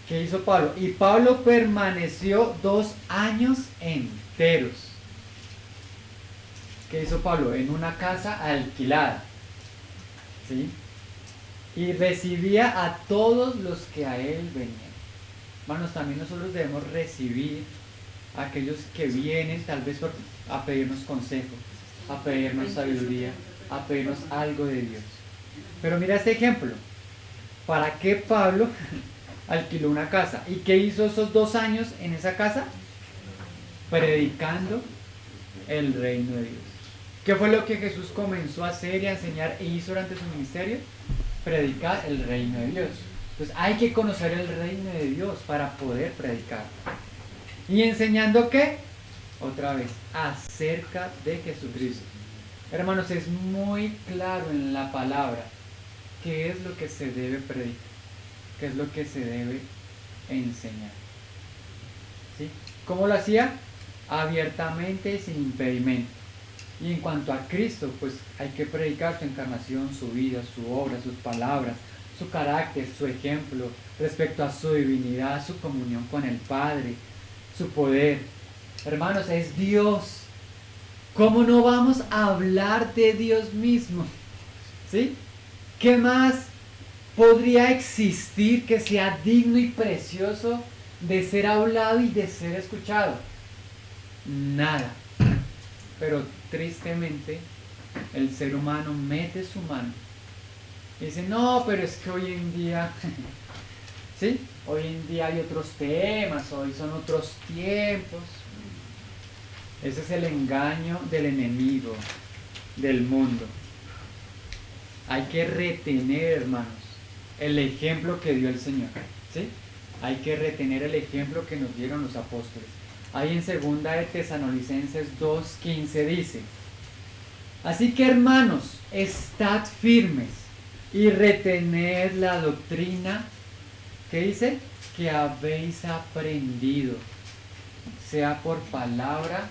¿Qué hizo Pablo? Y Pablo permaneció 2 años enteros. ¿Qué hizo Pablo? En una casa alquilada, ¿sí? Y recibía a todos los que a él venían. Hermanos, también nosotros debemos recibir a aquellos que vienen tal vez a pedirnos consejo, a pedirnos sabiduría, a pedirnos algo de Dios. Pero mira este ejemplo. ¿Para qué Pablo alquiló una casa? ¿Y qué hizo esos 2 años en esa casa? Predicando el reino de Dios. ¿Qué fue lo que Jesús comenzó a hacer y a enseñar e hizo durante su ministerio? Predicar el reino de Dios. Entonces hay que conocer el reino de Dios para poder predicar. ¿Y enseñando qué? Otra vez, acerca de Jesucristo. Hermanos, es muy claro en la palabra qué es lo que se debe predicar, qué es lo que se debe enseñar. ¿Sí? ¿Cómo lo hacía? Abiertamente y sin impedimento. Y en cuanto a Cristo, pues hay que predicar su encarnación, su vida, su obra, sus palabras, su carácter, su ejemplo, respecto a su divinidad, su comunión con el Padre, su poder. Hermanos, es Dios. ¿Cómo no vamos a hablar de Dios mismo? ¿Sí? ¿Qué más podría existir que sea digno y precioso de ser hablado y de ser escuchado? Nada. Pero tristemente el ser humano mete su mano Dicen, no, pero es que hoy en día, ¿sí? Hoy en día hay otros temas, hoy son otros tiempos. Ese es el engaño del enemigo, del mundo. Hay que retener, hermanos, el ejemplo que dio el Señor, ¿sí? Hay que retener el ejemplo que nos dieron los apóstoles. Ahí en 2 de Tesalonicenses 2:15 dice, así que hermanos, estad firmes y retened la doctrina, ¿qué dice? Que habéis aprendido, sea por palabra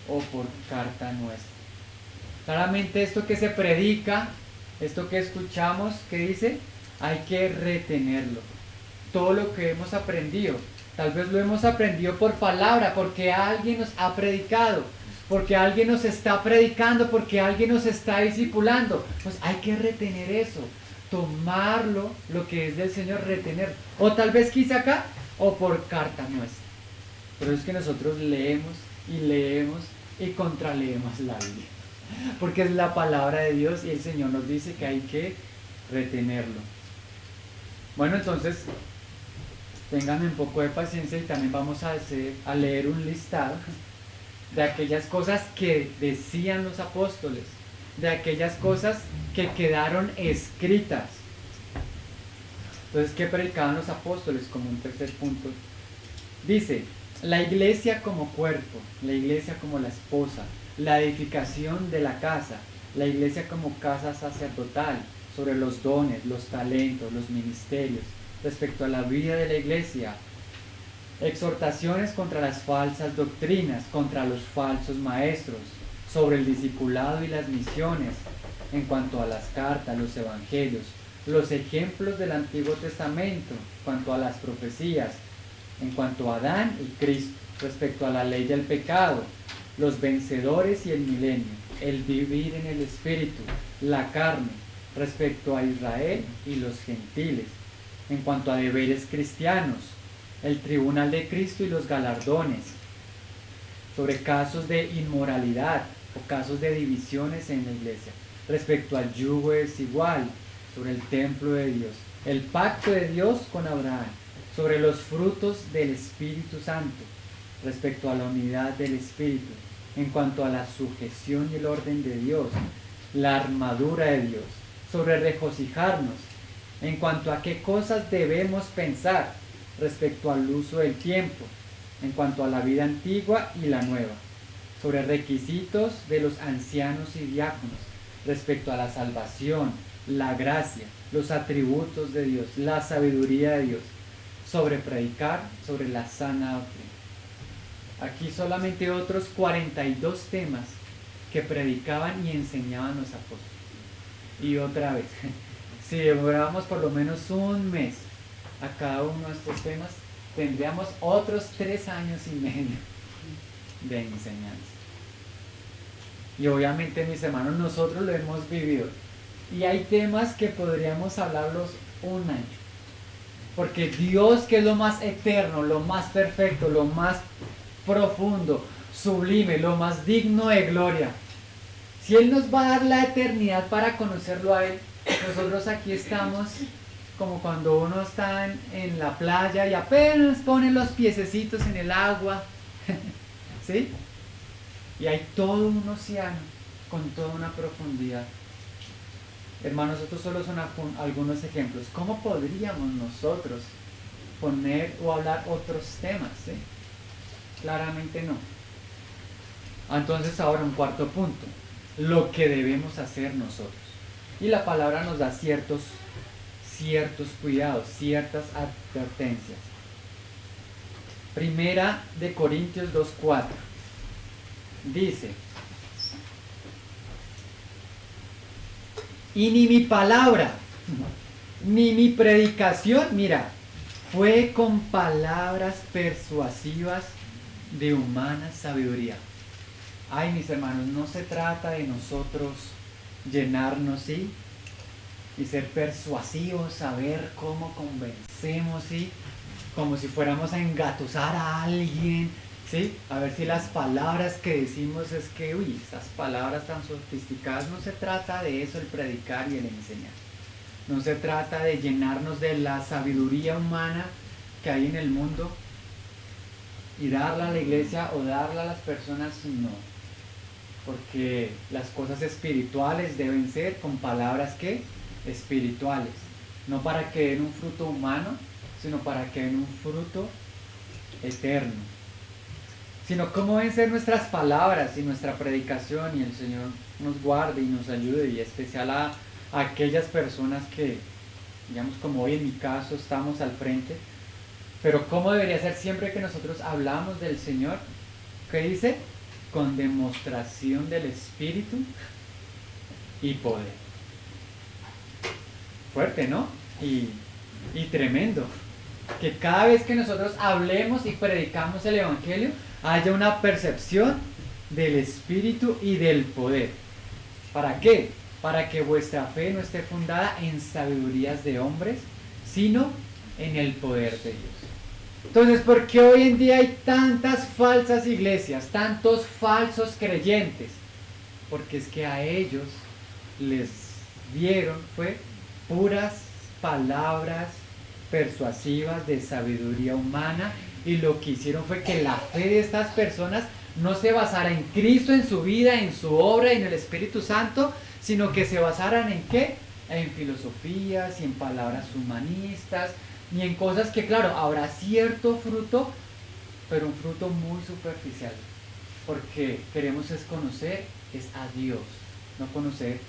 o por carta nuestra. Claramente esto que se predica, esto que escuchamos, ¿qué dice? Hay que retenerlo. Todo lo que hemos aprendido, tal vez lo hemos aprendido por palabra, porque alguien nos ha predicado, porque alguien nos está predicando, porque alguien nos está discipulando. Pues hay que retener eso, tomarlo, lo que es del Señor, retener. O tal vez quizá acá, o por carta nuestra. Pero es que nosotros leemos y contraleemos la Biblia. Porque es la palabra de Dios y el Señor nos dice que hay que retenerlo. Bueno, entonces, ténganme un poco de paciencia y también vamos a leer un listado de aquellas cosas que decían los apóstoles, de aquellas cosas que quedaron escritas. Entonces, ¿qué predicaban los apóstoles? Como un tercer punto. Dice, la iglesia como cuerpo, la iglesia como la esposa, la edificación de la casa, la iglesia como casa sacerdotal, sobre los dones, los talentos, los ministerios, respecto a la vida de la iglesia, exhortaciones contra las falsas doctrinas, contra los falsos maestros, sobre el discipulado y las misiones, en cuanto a las cartas, los evangelios, los ejemplos del Antiguo Testamento, en cuanto a las profecías, en cuanto a Adán y Cristo, respecto a la ley del pecado, los vencedores y el milenio, el vivir en el Espíritu, la carne, respecto a Israel y los gentiles, en cuanto a deberes cristianos, el tribunal de Cristo y los galardones, sobre casos de inmoralidad o casos de divisiones en la iglesia, respecto al yugo desigual, sobre el templo de Dios, el pacto de Dios con Abraham, sobre los frutos del Espíritu Santo, respecto a la unidad del Espíritu, en cuanto a la sujeción y el orden de Dios, la armadura de Dios, sobre regocijarnos, en cuanto a qué cosas debemos pensar respecto al uso del tiempo, en cuanto a la vida antigua y la nueva, sobre requisitos de los ancianos y diáconos, respecto a la salvación, la gracia, los atributos de Dios, la sabiduría de Dios, sobre predicar, sobre la sana doctrina. Aquí solamente otros 42 temas que predicaban y enseñaban los apóstoles. Y otra vez, si demorábamos por lo menos un mes a cada uno de estos temas, tendríamos otros 3 años y medio de enseñanza. Y obviamente, mis hermanos, nosotros lo hemos vivido. Y hay temas que podríamos hablarlos un año. Porque Dios, que es lo más eterno, lo más perfecto, lo más profundo, sublime, lo más digno de gloria, si Él nos va a dar la eternidad para conocerlo a Él, nosotros aquí estamos como cuando uno está en la playa y apenas pone los piececitos en el agua, ¿sí? Y hay todo un océano con toda una profundidad. Hermanos, estos solo son algunos ejemplos. ¿Cómo podríamos nosotros poner o hablar otros temas? ¿Sí? Claramente no. Entonces ahora un cuarto punto. Lo que debemos hacer nosotros. Y la palabra nos da ciertos cuidados, ciertas advertencias. Primera de Corintios 2:4. Dice: y ni mi palabra, ni mi predicación, mira, fue con palabras persuasivas de humana sabiduría. Ay, mis hermanos, no se trata de nosotros llenarnos, ¿sí? Y ser persuasivos, saber cómo convencemos, ¿sí? Como si fuéramos a engatusar a alguien, ¿sí? A ver si las palabras que decimos es que, uy, estas palabras tan sofisticadas, no se trata de eso, el predicar y el enseñar. No se trata de llenarnos de la sabiduría humana que hay en el mundo y darla a la iglesia o darla a las personas, no. Porque las cosas espirituales deben ser con palabras que espirituales, no para que den un fruto humano, sino para que den un fruto eterno. Sino cómo deben ser nuestras palabras y nuestra predicación, y el Señor nos guarde y nos ayude, y especial a aquellas personas que, digamos como hoy en mi caso, estamos al frente. Pero cómo debería ser siempre que nosotros hablamos del Señor, ¿qué dice? Con demostración del Espíritu y poder. Fuerte, ¿no? Y tremendo. Que cada vez que nosotros hablemos y predicamos el Evangelio, haya una percepción del Espíritu y del poder. ¿Para qué? Para que vuestra fe no esté fundada en sabidurías de hombres, sino en el poder de Dios. Entonces, ¿por qué hoy en día hay tantas falsas iglesias, tantos falsos creyentes? Porque es que a ellos les dieron, fue puras palabras persuasivas de sabiduría humana, y lo que hicieron fue que la fe de estas personas no se basara en Cristo, en su vida, en su obra y en el Espíritu Santo, sino que se basaran en ¿qué? En filosofías y en palabras humanistas, ni en cosas que, claro, habrá cierto fruto, pero un fruto muy superficial, porque queremos es conocer es a Dios, no conocer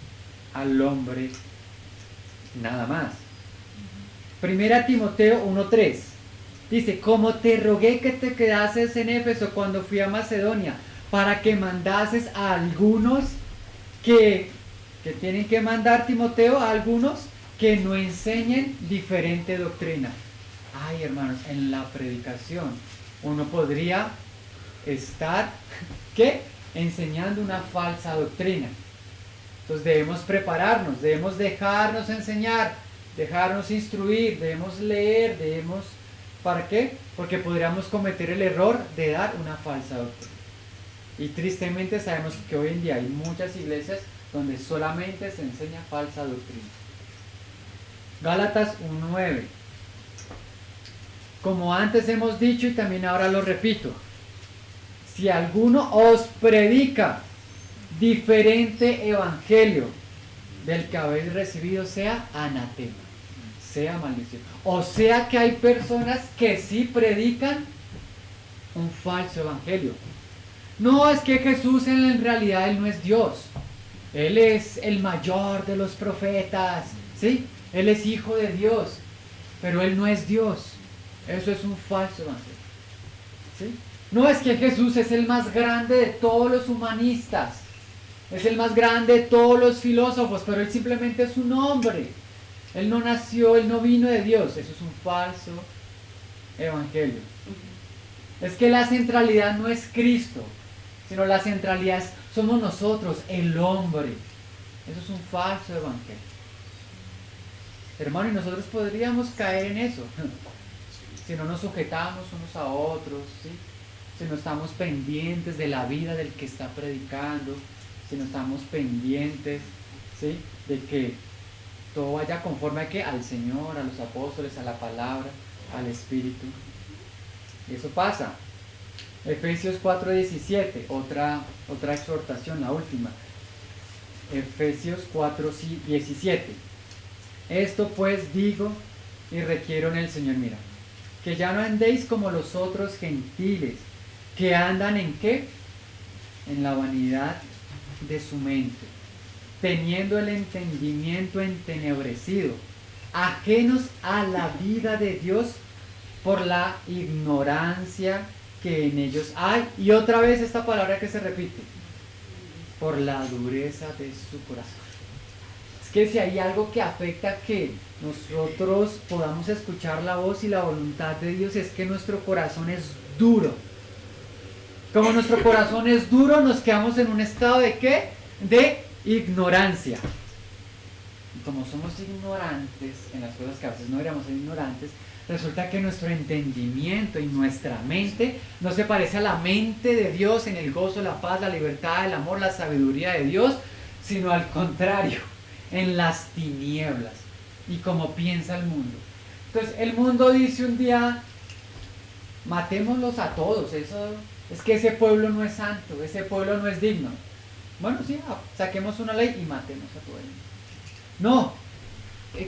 al hombre nada más. Primera Timoteo 1:3 dice: como te rogué que te quedases en Éfeso cuando fui a Macedonia, para que mandases a algunos que tienen que mandar, Timoteo, a algunos que no enseñen diferente doctrina. Ay, hermanos, en la predicación uno podría estar, ¿qué? Enseñando una falsa doctrina. Entonces debemos prepararnos, debemos dejarnos enseñar, dejarnos instruir, debemos leer, debemos... ¿Para qué? Porque podríamos cometer el error de dar una falsa doctrina. Y tristemente sabemos que hoy en día hay muchas iglesias donde solamente se enseña falsa doctrina. Gálatas 1:9. Como antes hemos dicho y también ahora lo repito, si alguno os predica diferente evangelio del que habéis recibido, sea anatema, sea maldición. O sea que hay personas que sí predican un falso evangelio. No, es que Jesús en realidad Él no es Dios. Él es el mayor de los profetas, ¿sí? Él es hijo de Dios, pero Él no es Dios. Eso es un falso evangelio, ¿sí? No, es que Jesús es el más grande de todos los humanistas, es el más grande de todos los filósofos, pero Él simplemente es un hombre. Él no nació, Él no vino de Dios. Eso es un falso evangelio. Es que la centralidad no es Cristo, sino la centralidad somos nosotros, el hombre. Eso es un falso evangelio. Hermano, y nosotros podríamos caer en eso si no nos sujetamos unos a otros, ¿sí? Si no estamos pendientes de la vida del que está predicando, si no estamos pendientes, ¿sí? De que todo vaya conforme a que al Señor, a los apóstoles, a la palabra, al Espíritu. Y eso pasa. Efesios 4:17, otra exhortación, la última. Efesios 4:17. Esto pues digo y requiero en el Señor, mira, que ya no andéis como los otros gentiles, que andan ¿en qué? En la vanidad de su mente, teniendo el entendimiento entenebrecido, ajenos a la vida de Dios por la ignorancia que en ellos hay. Y otra vez esta palabra que se repite: por la dureza de su corazón. Es que si hay algo que afecta que nosotros podamos escuchar la voz y la voluntad de Dios, es que nuestro corazón es duro. Como nuestro corazón es duro, nos quedamos en un estado de ¿qué? De ignorancia. Y como somos ignorantes en las cosas que a veces no deberíamos ser ignorantes, resulta que nuestro entendimiento y nuestra mente no se parece a la mente de Dios en el gozo, la paz, la libertad, el amor, la sabiduría de Dios, sino al contrario, en las tinieblas. y como piensa el mundo. Entonces el mundo dice un día, matémoslos a todos, eso es que ese pueblo no es santo, ese pueblo no es digno. Bueno, sí, saquemos una ley y matemos a todo el mundo. No,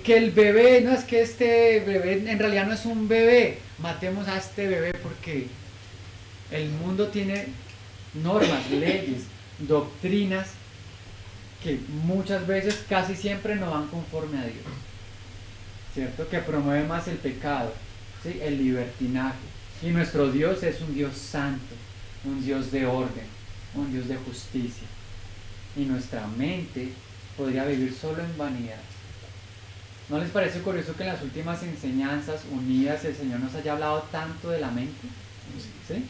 que el bebé, no es que este bebé en realidad no es un bebé, matemos a este bebé porque el mundo tiene normas, leyes, doctrinas que muchas veces, casi siempre no van conforme a Dios, ¿cierto? Que promueve más el pecado, ¿sí? El libertinaje. Y nuestro Dios es un Dios santo, un Dios de orden, un Dios de justicia. Y nuestra mente podría vivir solo en vanidad. ¿No les parece curioso que en las últimas enseñanzas unidas el Señor nos haya hablado tanto de la mente? ¿Sí?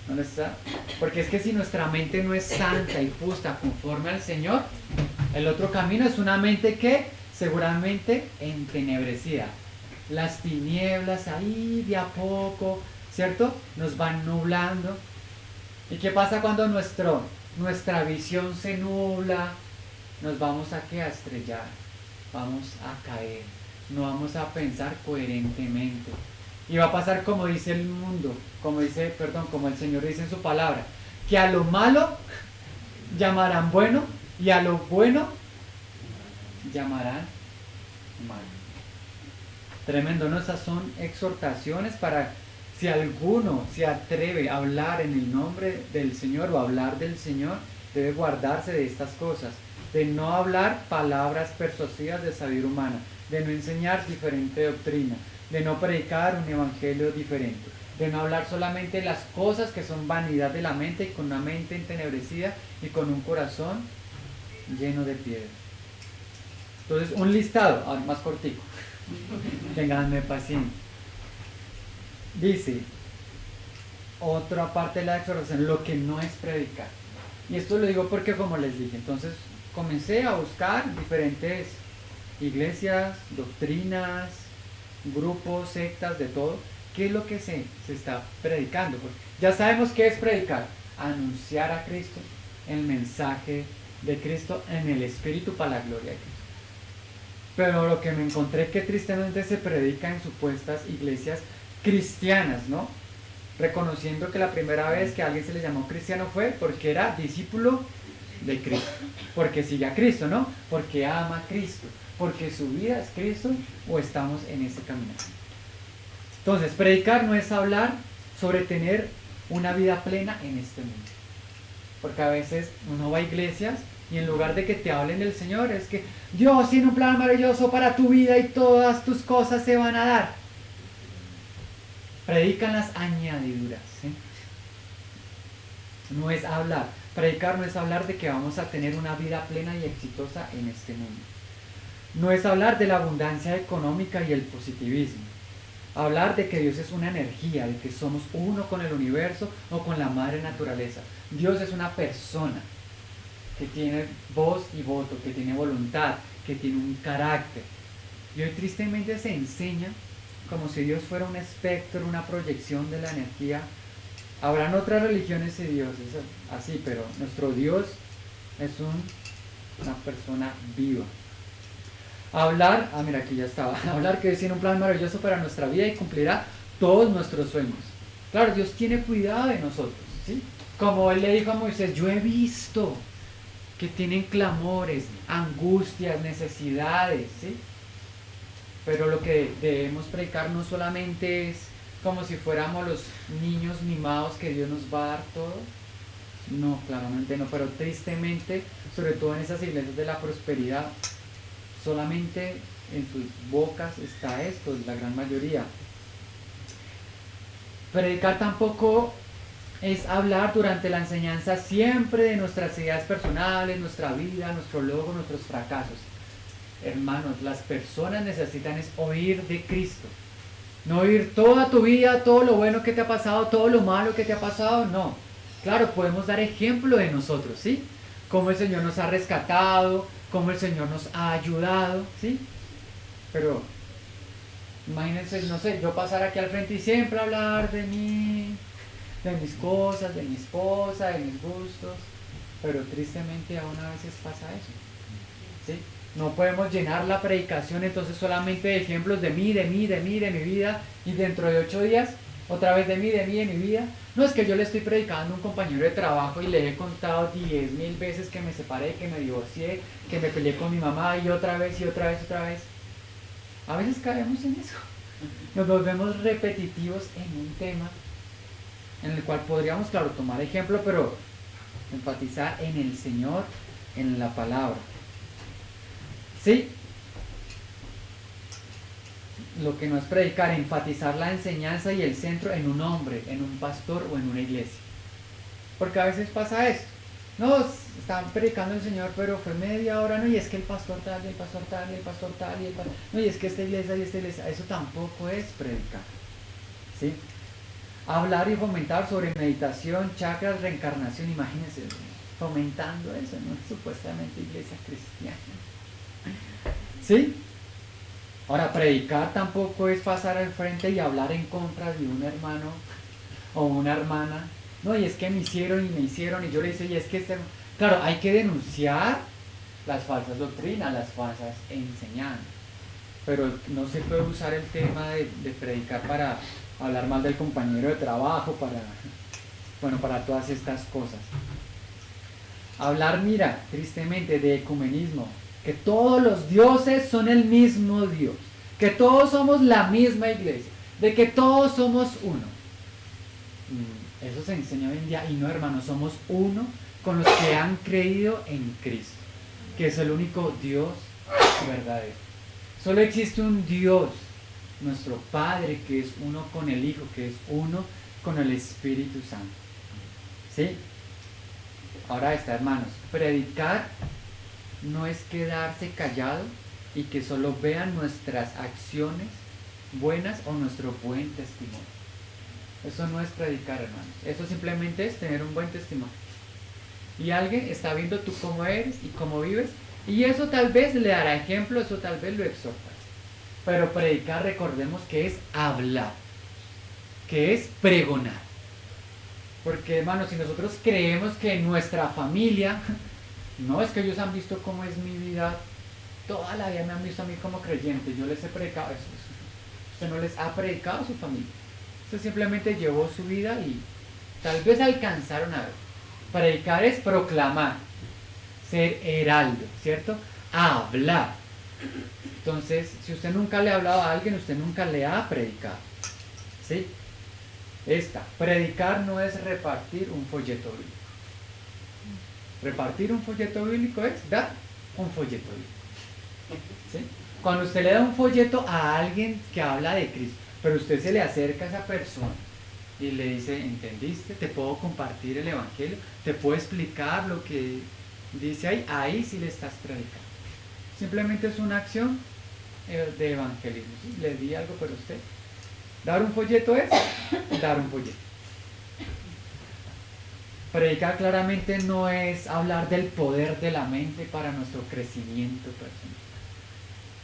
¿No les está? Porque es que si nuestra mente no es santa y justa conforme al Señor, el otro camino es una mente que seguramente entenebrecida. Las tinieblas ahí de a poco, ¿cierto? Nos van nublando. ¿Y qué pasa cuando nuestra visión se nubla? Nos vamos a ¿qué? A estrellar, vamos a caer, no vamos a pensar coherentemente. Y va a pasar como dice el mundo, como el Señor dice en su palabra, que a lo malo llamarán bueno y a lo bueno llamarán malo. Tremendo, ¿no? Esas son exhortaciones para si alguno se atreve a hablar en el nombre del Señor o a hablar del Señor, debe guardarse de estas cosas, de no hablar palabras persuasivas de sabiduría humana, de no enseñar diferente doctrina, de no predicar un evangelio diferente, de no hablar solamente las cosas que son vanidad de la mente y con una mente entenebrecida y con un corazón lleno de piedra. Entonces, un listado, ahora más cortico. Ténganme paciencia. Dice, otra parte de la exhortación, lo que no es predicar. Y esto lo digo porque, como les dije, entonces comencé a buscar diferentes iglesias, doctrinas, grupos, sectas, de todo. ¿Qué es lo que se está predicando? Pues ya sabemos qué es predicar: anunciar a Cristo, el mensaje de Cristo en el Espíritu para la gloria de Cristo. Pero lo que me encontré que tristemente se predica en supuestas iglesias cristianas, ¿no? Reconociendo que la primera vez que a alguien se le llamó cristiano fue porque era discípulo de Cristo, porque sigue a Cristo, ¿no? Porque ama a Cristo, porque su vida es Cristo, o estamos en ese camino. Entonces, predicar no es hablar sobre tener una vida plena en este mundo, porque a veces uno va a iglesias y en lugar de que te hablen del Señor, es que Dios tiene un plan maravilloso para tu vida y todas tus cosas se van a dar. Predican las añadiduras, ¿sí? No es hablar. Predicar no es hablar de que vamos a tener una vida plena y exitosa en este mundo. No es hablar de la abundancia económica y el positivismo. Hablar de que Dios es una energía, de que somos uno con el universo o con la madre naturaleza. Dios es una persona que tiene voz y voto, que tiene voluntad, que tiene un carácter. Y hoy tristemente se enseña como si Dios fuera un espectro, una proyección de la energía. Habrán otras religiones y dioses así, pero nuestro Dios es una persona viva. Hablar, mira, aquí ya estaba, hablar que Dios tiene un plan maravilloso para nuestra vida y cumplirá todos nuestros sueños. Claro, Dios tiene cuidado de nosotros, ¿sí? Como Él le dijo a Moisés, yo he visto que tienen clamores, angustias, necesidades, ¿sí? Pero lo que debemos predicar no solamente es como si fuéramos los niños mimados que Dios nos va a dar todo. No, claramente no, pero tristemente, sobre todo en esas iglesias de la prosperidad, solamente en sus bocas está esto, la gran mayoría. Predicar tampoco es hablar durante la enseñanza siempre de nuestras ideas personales, nuestra vida, nuestro logro, nuestros fracasos. Hermanos, las personas necesitan es oír de Cristo. No oír toda tu vida, todo lo bueno que te ha pasado, todo lo malo que te ha pasado, no. Claro, podemos dar ejemplo de nosotros, ¿sí? Cómo el Señor nos ha rescatado, cómo el Señor nos ha ayudado, ¿sí? Pero imagínense, no sé, yo pasar aquí al frente y siempre hablar de mí, de mis cosas, de mi esposa, de mis gustos, pero tristemente aún a veces pasa eso, ¿sí? No podemos llenar la predicación entonces solamente de ejemplos de mí, de mí, de mí, de mi vida, y dentro de 8 días otra vez de mí, de mí, de mi vida. No es que yo le estoy predicando a un compañero de trabajo y le he contado 10.000 veces que me separé, que me divorcié, que me peleé con mi mamá y otra vez y otra vez y otra vez. A veces caemos en eso. Nos volvemos repetitivos en un tema en el cual podríamos, claro, tomar ejemplo, pero enfatizar en el Señor, en la palabra. ¿Sí? Lo que no es predicar, enfatizar la enseñanza y el centro en un hombre, en un pastor o en una iglesia. Porque a veces pasa esto. No, están predicando el Señor, pero fue media hora, no, y es que el pastor tal, y el pastor tal, y el pastor tal, y el pastor... No, y es que esta iglesia y esta iglesia, eso tampoco es predicar. ¿Sí? Hablar y fomentar sobre meditación, chakras, reencarnación, imagínense, fomentando eso, ¿no? Supuestamente iglesia cristiana. ¿Sí? Ahora, predicar tampoco es pasar al frente y hablar en contra de un hermano o una hermana. No, y es que me hicieron y yo le hice, y es que claro, hay que denunciar las falsas doctrinas, las falsas enseñanzas. Pero no se puede usar el tema de predicar para hablar mal del compañero de trabajo, para todas estas cosas. Hablar, mira, tristemente, de ecumenismo, que todos los dioses son el mismo Dios, que todos somos la misma iglesia, de que todos somos uno. Eso se enseña hoy en día, y no, hermanos, somos uno con los que han creído en Cristo, que es el único Dios verdadero. Solo existe un Dios, nuestro Padre, que es uno con el Hijo, que es uno con el Espíritu Santo. ¿Sí? Ahora está, hermanos, predicar no es quedarse callado y que solo vean nuestras acciones buenas o nuestro buen testimonio. Eso no es predicar, hermanos. Eso simplemente es tener un buen testimonio. Y alguien está viendo tú cómo eres y cómo vives, y eso tal vez le dará ejemplo, eso tal vez lo exhorta. Pero predicar, recordemos que es hablar, que es pregonar. Porque, hermanos, si nosotros creemos que en nuestra familia, no es que ellos han visto cómo es mi vida, toda la vida me han visto a mí como creyente, yo les he predicado eso. Usted no les ha predicado a su familia. Usted simplemente llevó su vida y tal vez alcanzaron a ver. Predicar es proclamar, ser heraldo, ¿cierto? Hablar. Entonces, si usted nunca le ha hablado a alguien, usted nunca le ha predicado. ¿Sí? Predicar no es repartir un folleto bíblico. Repartir un folleto bíblico es dar un folleto bíblico. ¿Sí? Cuando usted le da un folleto a alguien que habla de Cristo, pero usted se le acerca a esa persona y le dice, ¿entendiste? ¿Te puedo compartir el evangelio? ¿Te puedo explicar lo que dice ahí? Ahí sí le estás predicando. Simplemente es una acción de evangelismo. ¿Sí? Le di algo para usted. Dar un folleto es dar un folleto. Predicar claramente no es hablar del poder de la mente para nuestro crecimiento personal.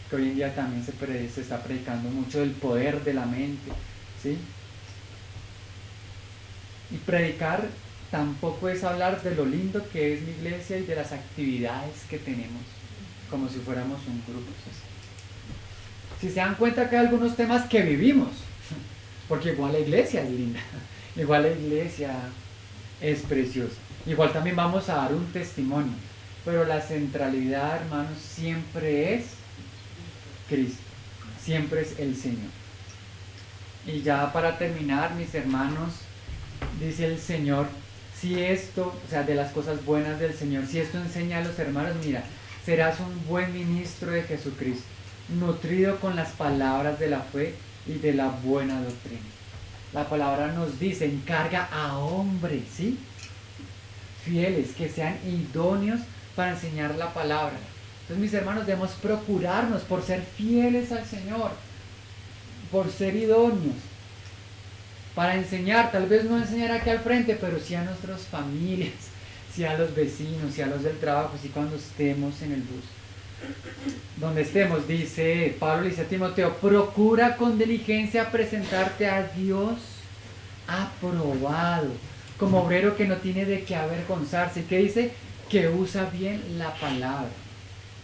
Que hoy en día también se está predicando mucho del poder de la mente, ¿sí? Y predicar tampoco es hablar de lo lindo que es mi iglesia y de las actividades que tenemos, como si fuéramos un grupo social. Si se dan cuenta que hay algunos temas que vivimos, porque igual la iglesia es linda, igual la iglesia es preciosa, igual también vamos a dar un testimonio, pero la centralidad, hermanos, siempre es Cristo, siempre es el Señor. Y ya para terminar, mis hermanos, dice el Señor, si esto, o sea, de las cosas buenas del Señor, si esto enseña a los hermanos, mira, serás un buen ministro de Jesucristo, nutrido con las palabras de la fe y de la buena doctrina. La palabra nos dice, encarga a hombres, ¿sí? Fieles, que sean idóneos para enseñar la palabra. Entonces, mis hermanos, debemos procurarnos por ser fieles al Señor, por ser idóneos, para enseñar, tal vez no enseñar aquí al frente, pero sí a nuestras familias, sí a los vecinos, sí a los del trabajo, sí cuando estemos en el bus. Donde estemos, dice Pablo, dice a Timoteo, procura con diligencia presentarte a Dios aprobado, como obrero que no tiene de qué avergonzarse, que dice que usa bien la palabra.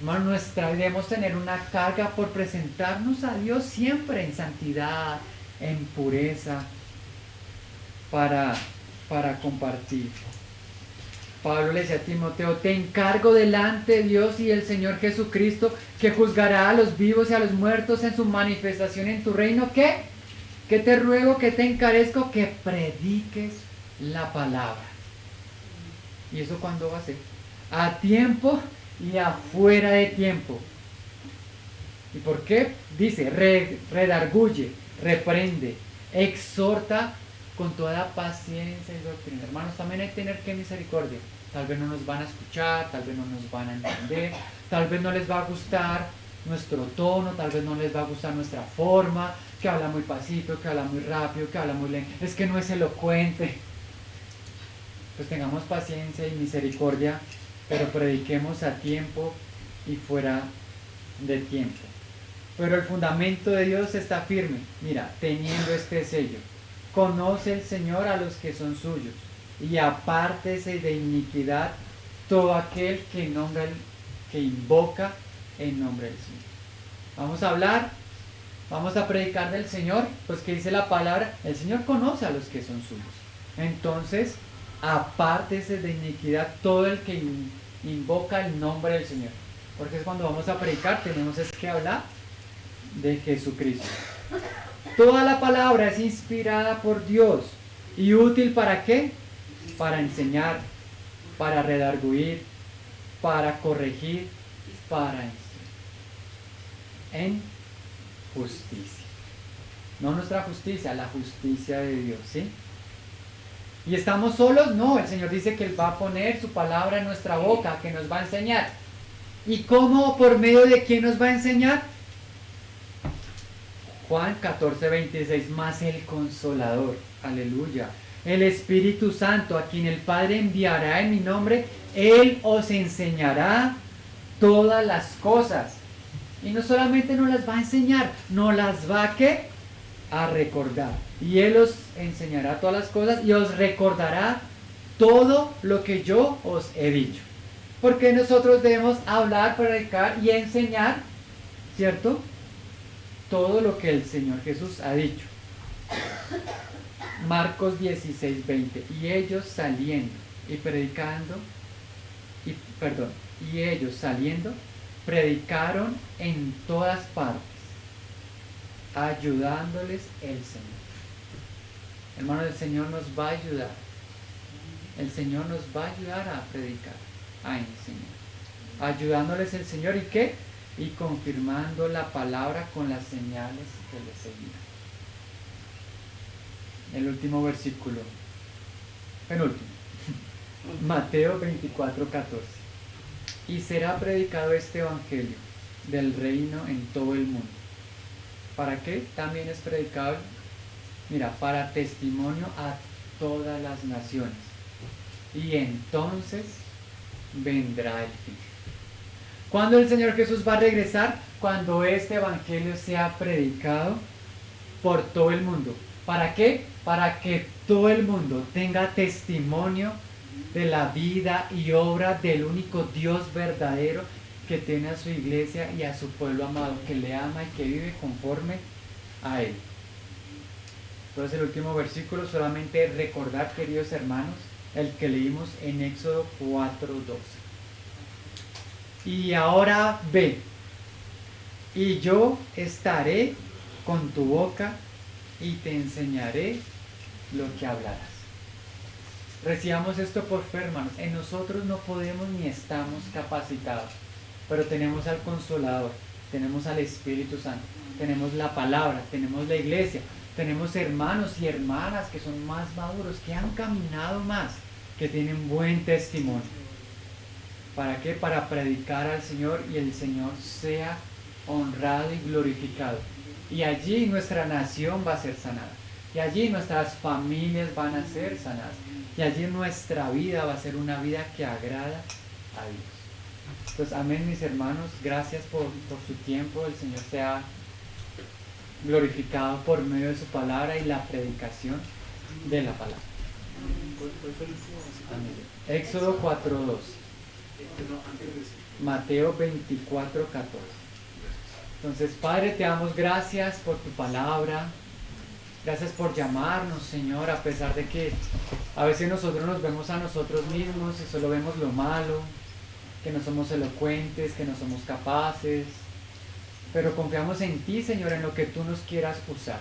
Hermano, debemos tener una carga por presentarnos a Dios siempre en santidad, en pureza, para compartir. Pablo le decía a Timoteo, te encargo delante de Dios y del Señor Jesucristo, que juzgará a los vivos y a los muertos en su manifestación en tu reino, ¿qué? Que te ruego, que te encarezco, que prediques la palabra. ¿Y eso cuándo va a ser? A tiempo y afuera de tiempo. ¿Y por qué? Dice, redarguye, reprende, exhorta con toda paciencia y doctrina. Hermanos, también hay que tener que misericordia. Tal vez no nos van a escuchar, tal vez no nos van a entender, tal vez no les va a gustar nuestro tono, tal vez no les va a gustar nuestra forma, que habla muy pasito, que habla muy rápido, que habla muy lento, es que no es elocuente. Pues tengamos paciencia y misericordia, pero prediquemos a tiempo y fuera de tiempo. Pero el fundamento de Dios está firme, mira, teniendo este sello. Conoce el Señor a los que son suyos, y apártese de iniquidad todo aquel que invoca en nombre del Señor. Vamos a hablar, vamos a predicar del Señor, pues que dice la palabra, el Señor conoce a los que son suyos. Entonces, apártese de iniquidad todo el que invoca el nombre del Señor. Porque es cuando vamos a predicar, tenemos que hablar de Jesucristo. Toda la palabra es inspirada por Dios y útil ¿para qué? Para enseñar, para redarguir, para corregir, para enseñar en justicia. No nuestra justicia, la justicia de Dios, ¿sí? ¿Y estamos solos? No, el Señor dice que Él va a poner su palabra en nuestra boca, que nos va a enseñar. ¿Y cómo? ¿Por medio de quién nos va a enseñar? Juan 14:26, más el Consolador, aleluya, el Espíritu Santo, a quien el Padre enviará en mi nombre, Él os enseñará todas las cosas. Y no solamente nos las va a enseñar, nos las va a ¿qué? A recordar. Y Él os enseñará todas las cosas y os recordará todo lo que yo os he dicho. Porque nosotros debemos hablar, predicar y enseñar, ¿cierto? Todo lo que el Señor Jesús ha dicho. Marcos 16:20. Y ellos saliendo y predicando, y ellos saliendo, predicaron en todas partes, ayudándoles el Señor. Hermano, el Señor nos va a ayudar. El Señor nos va a ayudar a predicar, a enseñar. Ayudándoles el Señor, ¿y qué? Y confirmando la palabra con las señales que le seguían. El último versículo, penúltimo, Mateo 24:14. Y será predicado este evangelio del reino en todo el mundo. ¿Para qué? También es predicado, mira, para testimonio a todas las naciones. Y entonces vendrá el fin. ¿Cuándo el Señor Jesús va a regresar? Cuando este evangelio sea predicado por todo el mundo. ¿Para qué? Para que todo el mundo tenga testimonio de la vida y obra del único Dios verdadero que tiene a su iglesia y a su pueblo amado, que le ama y que vive conforme a Él. Entonces el último versículo, solamente recordar, queridos hermanos, el que leímos en Éxodo 4:12. Y ahora ve, y yo estaré con tu boca y te enseñaré lo que hablarás. Recibamos esto por fe, hermanos. En nosotros no podemos ni estamos capacitados, pero tenemos al Consolador, tenemos al Espíritu Santo, tenemos la palabra, tenemos la iglesia, tenemos hermanos y hermanas que son más maduros, que han caminado más, que tienen buen testimonio. ¿Para qué? Para predicar al Señor y el Señor sea honrado y glorificado. Y allí nuestra nación va a ser sanada. Y allí nuestras familias van a ser sanadas. Y allí nuestra vida va a ser una vida que agrada a Dios. Entonces, amén, mis hermanos. Gracias por su tiempo. El Señor sea glorificado por medio de su palabra y la predicación de la palabra. Amén. Éxodo 4:2. Mateo 24, 14. Entonces, Padre, te damos gracias por tu palabra. Gracias por llamarnos, Señor, a pesar de que a veces nosotros nos vemos a nosotros mismos y solo vemos lo malo, que no somos elocuentes, que no somos capaces. Pero confiamos en ti, Señor, en lo que tú nos quieras usar.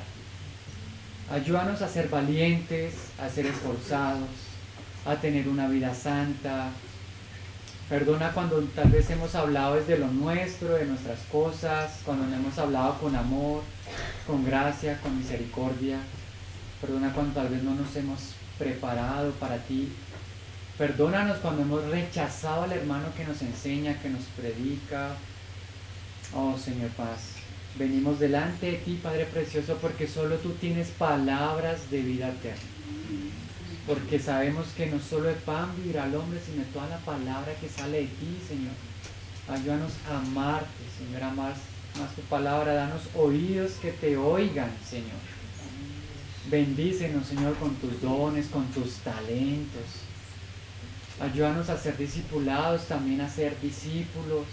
Ayúdanos a ser valientes, a ser esforzados, a tener una vida santa. Perdona cuando tal vez hemos hablado desde lo nuestro, de nuestras cosas, cuando no hemos hablado con amor, con gracia, con misericordia. Perdona cuando tal vez no nos hemos preparado para ti. Perdónanos cuando hemos rechazado al hermano que nos enseña, que nos predica. Oh Señor Paz, venimos delante de ti, Padre Precioso, porque solo tú tienes palabras de vida eterna. Porque sabemos que no solo de pan vivirá el hombre, sino de toda la palabra que sale de ti, Señor. Ayúdanos a amarte, Señor, a amar más tu palabra. Danos oídos que te oigan, Señor. Bendícenos, Señor, con tus dones, con tus talentos. Ayúdanos a ser discipulados, también a ser discípulos.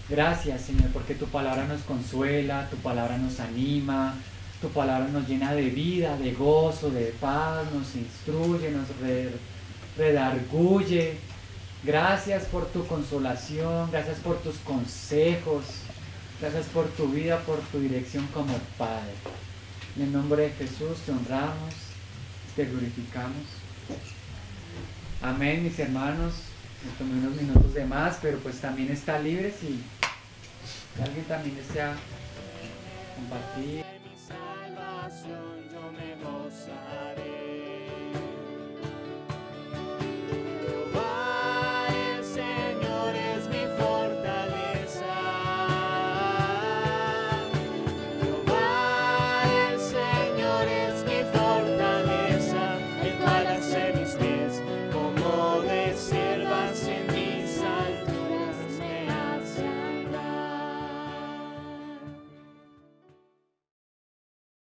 Gracias, Señor, porque tu palabra nos consuela, tu palabra nos anima, tu palabra nos llena de vida, de gozo, de paz, nos instruye, nos redarguye. Gracias por tu consolación, gracias por tus consejos, gracias por tu vida, por tu dirección como Padre. En el nombre de Jesús te honramos, te glorificamos. Amén, mis hermanos. Me tomé unos minutos de más, pero pues también está libre si alguien también desea compartir.